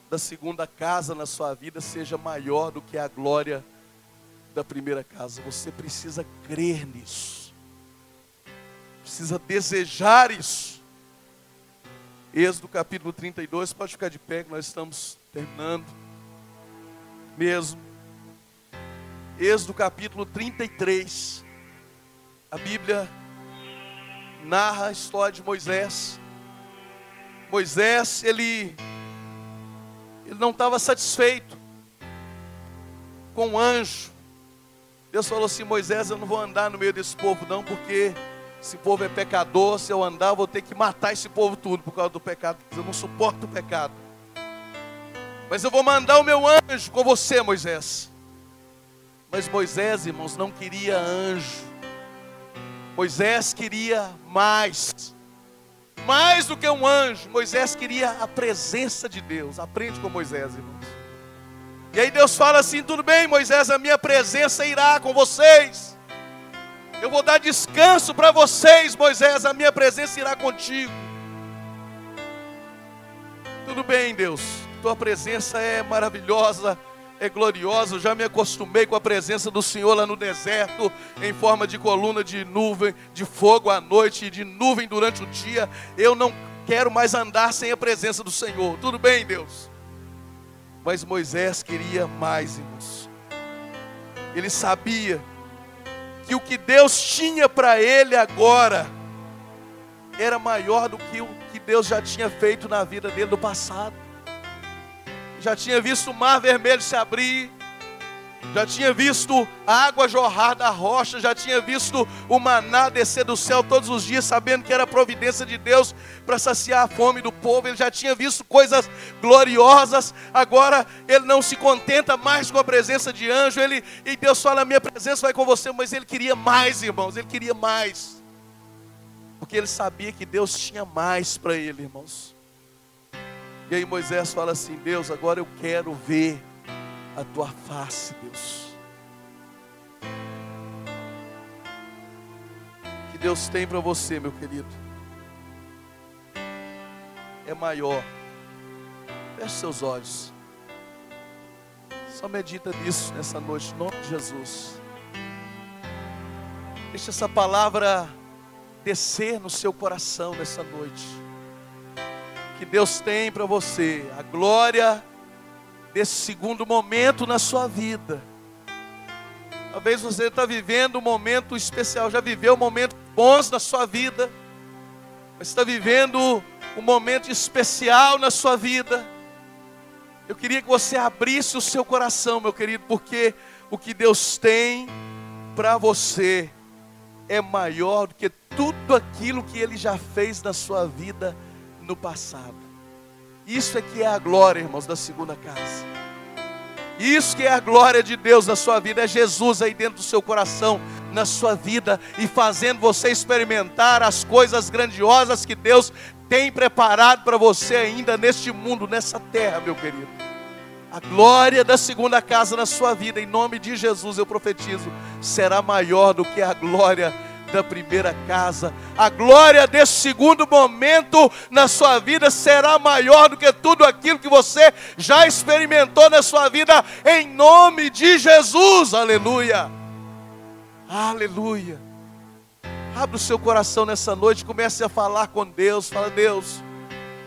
da segunda casa na sua vida seja maior do que a glória da primeira casa. Você precisa crer nisso. Precisa desejar isso. Êxodo capítulo 32, pode ficar de pé que nós estamos terminando mesmo. Êxodo capítulo 33. A Bíblia narra a história de Moisés. Moisés, ele não estava satisfeito com o anjo. Deus falou assim: Moisés, eu não vou andar no meio desse povo não, porque esse povo é pecador. Se eu andar, eu vou ter que matar esse povo tudo por causa do pecado. Eu não suporto o pecado. Mas eu vou mandar o meu anjo com você, Moisés. Mas Moisés, irmãos, não queria anjo. Moisés queria mais do que um anjo. Moisés queria a presença de Deus. Aprende com Moisés, irmãos. E aí Deus fala assim: tudo bem, Moisés, a minha presença irá com vocês. Eu vou dar descanso para vocês, Moisés, a minha presença irá contigo. Tudo bem, Deus, tua presença é maravilhosa, é gloriosa. Eu já me acostumei com a presença do Senhor lá no deserto, em forma de coluna de nuvem, de fogo à noite e de nuvem durante o dia. Eu não quero mais andar sem a presença do Senhor. Tudo bem, Deus. Mas Moisés queria mais, irmãos. Ele sabia que o que Deus tinha para ele agora era maior do que o que Deus já tinha feito na vida dele no passado. Já tinha visto o mar vermelho se abrir, já tinha visto a água jorrar da rocha, já tinha visto o maná descer do céu todos os dias, sabendo que era a providência de Deus para saciar a fome do povo. Ele já tinha visto coisas gloriosas. Agora ele não se contenta mais com a presença de anjo. E Deus fala: a minha presença vai com você. Mas ele queria mais, irmãos, ele queria mais, porque ele sabia que Deus tinha mais para ele, irmãos. E aí Moisés fala assim: Deus, agora eu quero ver a tua face, Deus. O que Deus tem para você, meu querido, é maior. Feche seus olhos. Só medita nisso nessa noite, em nome de Jesus. Deixa essa palavra descer no seu coração nessa noite. Que Deus tem para você a glória desse segundo momento na sua vida. Talvez você está vivendo um momento especial, já viveu momentos bons na sua vida, mas está vivendo um momento especial na sua vida. Eu queria que você abrisse o seu coração, meu querido, porque o que Deus tem para você é maior do que tudo aquilo que Ele já fez na sua vida no passado. Isso é que é a glória, irmãos, da segunda casa. Isso que é a glória de Deus na sua vida. É Jesus aí dentro do seu coração, na sua vida, e fazendo você experimentar as coisas grandiosas que Deus tem preparado para você ainda neste mundo, nessa terra, meu querido. A glória da segunda casa na sua vida, em nome de Jesus eu profetizo, será maior do que a glória da primeira casa. A glória desse segundo momento na sua vida será maior do que tudo aquilo que você já experimentou na sua vida, em nome de Jesus. Aleluia, aleluia. Abra o seu coração nessa noite, comece a falar com Deus. Fala: Deus,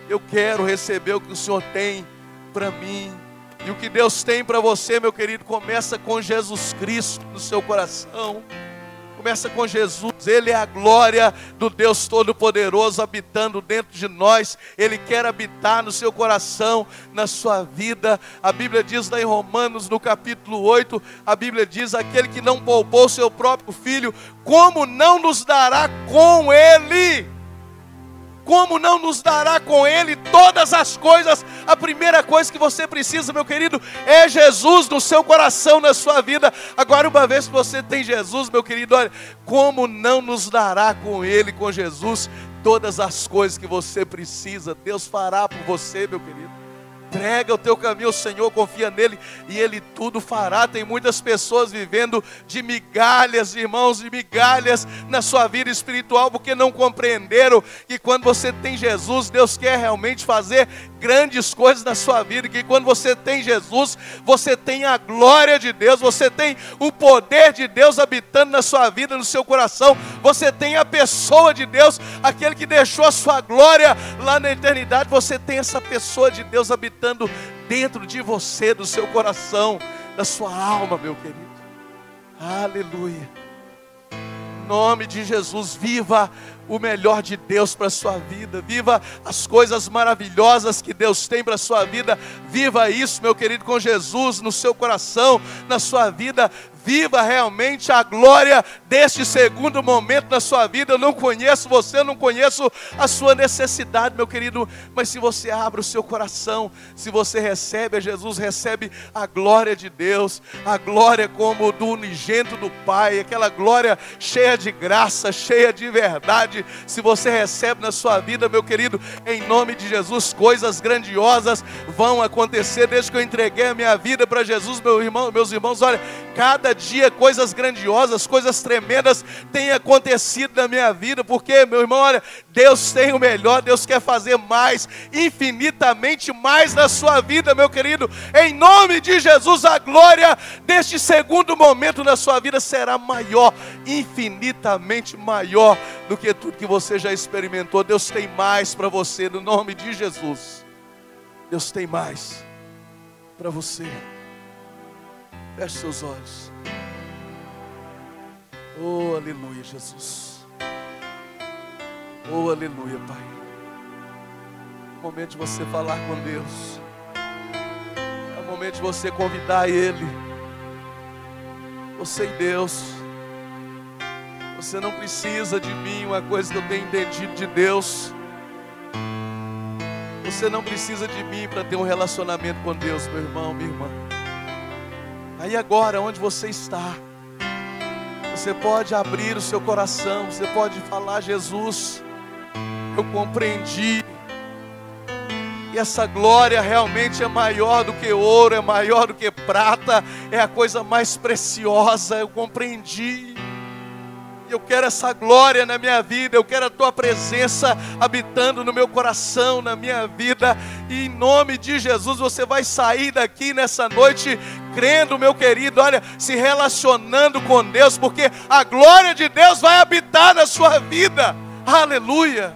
eu quero receber o que o Senhor tem para mim. E o que Deus tem para você, meu querido, começa com Jesus Cristo no seu coração. Começa com Jesus. Ele é a glória do Deus Todo-Poderoso habitando dentro de nós. Ele quer habitar no seu coração, na sua vida. A Bíblia diz lá em Romanos, no capítulo 8, a Bíblia diz: aquele que não poupou seu próprio filho, como não nos dará com Ele? Como não nos dará com Ele todas as coisas? A primeira coisa que você precisa, meu querido, é Jesus no seu coração, na sua vida. Agora, uma vez que você tem Jesus, meu querido, olha, como não nos dará com Ele, com Jesus, todas as coisas que você precisa? Deus fará por você, meu querido. Entrega o teu caminho ao Senhor, confia nele e Ele tudo fará. Tem muitas pessoas vivendo de migalhas, irmãos, de migalhas na sua vida espiritual, porque não compreenderam que quando você tem Jesus, Deus quer realmente fazer grandes coisas na sua vida, que quando você tem Jesus, você tem a glória de Deus, você tem o poder de Deus habitando na sua vida, no seu coração, você tem a pessoa de Deus, aquele que deixou a sua glória lá na eternidade. Você tem essa pessoa de Deus habitando dentro de você, do seu coração, da sua alma, meu querido. Aleluia. Em nome de Jesus, viva o melhor de Deus para a sua vida. Viva as coisas maravilhosas que Deus tem para a sua vida. Viva isso, meu querido, com Jesus no seu coração, na sua vida. Viva realmente a glória deste segundo momento na sua vida. Eu não conheço você, eu não conheço a sua necessidade, meu querido, mas se você abre o seu coração, se você recebe a Jesus, recebe a glória de Deus, a glória como do unigênito do Pai, aquela glória cheia de graça, cheia de verdade. Se você recebe na sua vida, meu querido, em nome de Jesus, coisas grandiosas vão acontecer. Desde que eu entreguei a minha vida para Jesus, meus irmãos, olha, cada dia coisas grandiosas, coisas tremendas têm acontecido na minha vida, porque, meu irmão, olha, Deus tem o melhor, Deus quer fazer mais, infinitamente mais na sua vida, meu querido. Em nome de Jesus, a glória deste segundo momento na sua vida será maior, infinitamente maior do que tudo que você já experimentou. Deus tem mais para você, no nome de Jesus. Deus tem mais para você. Feche seus olhos. Oh, aleluia, Jesus. Oh, aleluia, Pai. É o momento de você falar com Deus. É o momento de você convidar Ele. Você e Deus. Você não precisa de mim, uma coisa que eu tenho entendido de Deus. Você não precisa de mim para ter um relacionamento com Deus, meu irmão, minha irmã. Aí agora, onde você está, você pode abrir o seu coração, você pode falar: Jesus, eu compreendi, e essa glória realmente é maior do que ouro, é maior do que prata, é a coisa mais preciosa. Eu compreendi, eu quero essa glória na minha vida, eu quero a tua presença habitando no meu coração, na minha vida, e em nome de Jesus você vai sair daqui nessa noite crendo, meu querido, olha, se relacionando com Deus, porque a glória de Deus vai habitar na sua vida. Aleluia.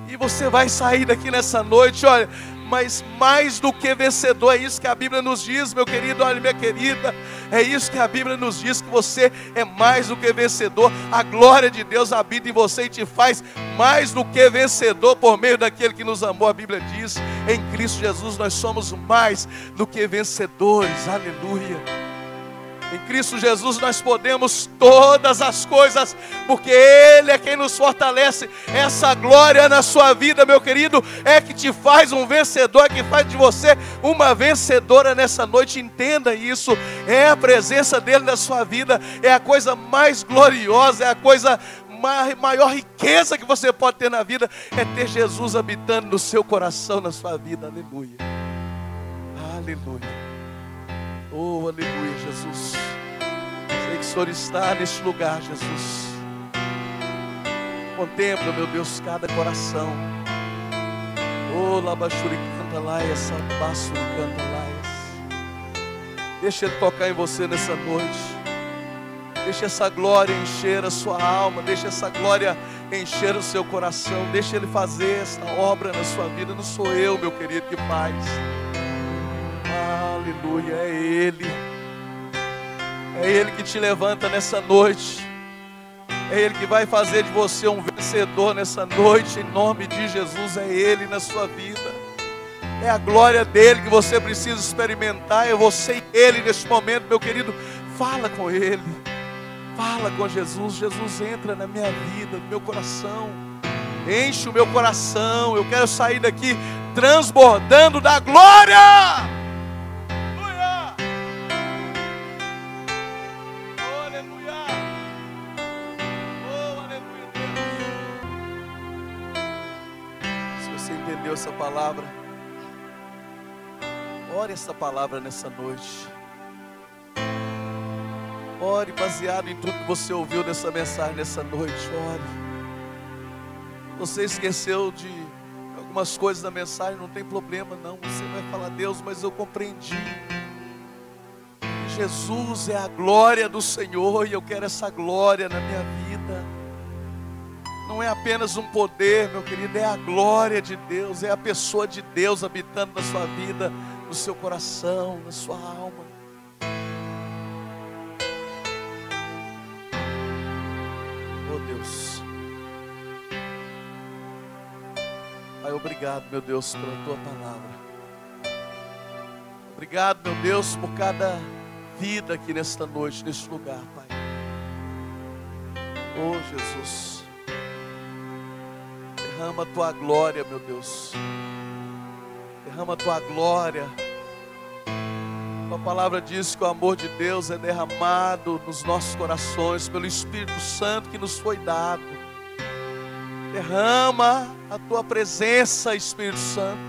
E você vai sair daqui nessa noite, olha, mas mais do que vencedor. É isso que a Bíblia nos diz, meu querido, olha, minha querida, é isso que a Bíblia nos diz, que você é mais do que vencedor. A glória de Deus habita em você e te faz mais do que vencedor por meio daquele que nos amou. A Bíblia diz: em Cristo Jesus nós somos mais do que vencedores. Aleluia. Em Cristo Jesus nós podemos todas as coisas, porque Ele é quem nos fortalece. Essa glória na sua vida, meu querido, é que te faz um vencedor, é que faz de você uma vencedora nessa noite. Entenda isso, é a presença dEle na sua vida, é a coisa mais gloriosa, é a coisa maior riqueza que você pode ter na vida, é ter Jesus habitando no seu coração, na sua vida. Aleluia. Aleluia. Oh, aleluia, Jesus. Sei que o Senhor está neste lugar, Jesus. Contempla, meu Deus, cada coração. Oh, labachuri canta laias, sabassuri canta laias. Deixa Ele tocar em você nessa noite. Deixa essa glória encher a sua alma. Deixa essa glória encher o seu coração. Deixa Ele fazer essa obra na sua vida. Não sou eu, meu querido, que faz. Aleluia, é Ele. É Ele que te levanta nessa noite. É Ele que vai fazer de você um vencedor nessa noite. Em nome de Jesus, é Ele na sua vida. É a glória dEle que você precisa experimentar. É você e Ele neste momento, meu querido. Fala com Ele. Fala com Jesus. Jesus, entra na minha vida, no meu coração. Enche o meu coração. Eu quero sair daqui transbordando da glória. Essa palavra, ore essa palavra nessa noite. Ore baseado em tudo que você ouviu nessa mensagem nessa noite. Ore. Você esqueceu de algumas coisas da mensagem, não tem problema não. Você vai falar: Deus, mas eu compreendi que Jesus é a glória do Senhor, e eu quero essa glória na minha vida. Não é apenas um poder, meu querido, é a glória de Deus, é a pessoa de Deus habitando na sua vida, no seu coração, na sua alma. Jesus. Pai, obrigado, meu Deus, pela tua palavra. Obrigado, meu Deus, por cada vida aqui nesta noite, neste lugar, Pai. Oh, Jesus, derrama a tua glória, meu Deus. Derrama a tua glória. A palavra diz que o amor de Deus é derramado nos nossos corações pelo Espírito Santo que nos foi dado. Derrama a tua presença, Espírito Santo.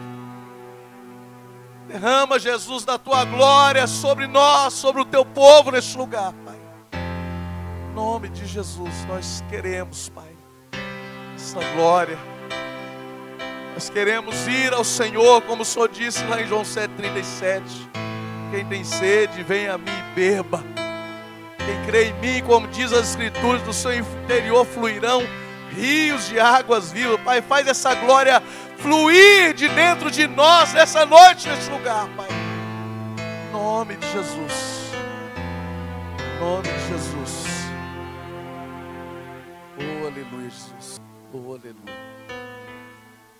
Derrama, Jesus, da tua glória sobre nós, sobre o teu povo neste lugar, Pai. Em nome de Jesus, nós queremos, Pai, essa glória. Nós queremos ir ao Senhor, como o Senhor disse lá em João 7,37. Quem tem sede, venha a mim e beba. Quem crê em mim, como diz as Escrituras, do seu interior fluirão rios de águas vivas. Pai, faz essa glória fluir de dentro de nós nessa noite, nesse lugar, Pai. Em nome de Jesus. Em nome de Jesus. Oh, aleluia, Jesus. Oh, aleluia.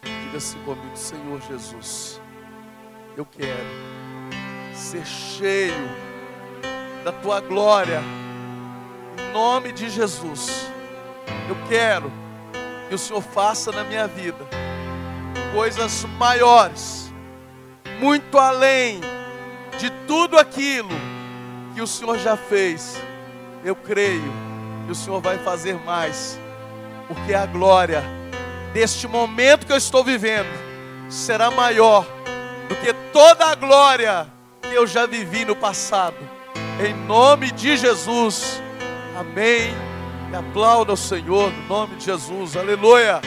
Diga assim comigo: Senhor Jesus, eu quero ser cheio da tua glória. Em nome de Jesus. Eu quero que o Senhor faça na minha vida coisas maiores, muito além de tudo aquilo que o Senhor já fez. Eu creio que o Senhor vai fazer mais, porque a glória deste momento que eu estou vivendo será maior do que toda a glória que eu já vivi no passado. Em nome de Jesus, amém. E aplauda o Senhor no nome de Jesus, aleluia.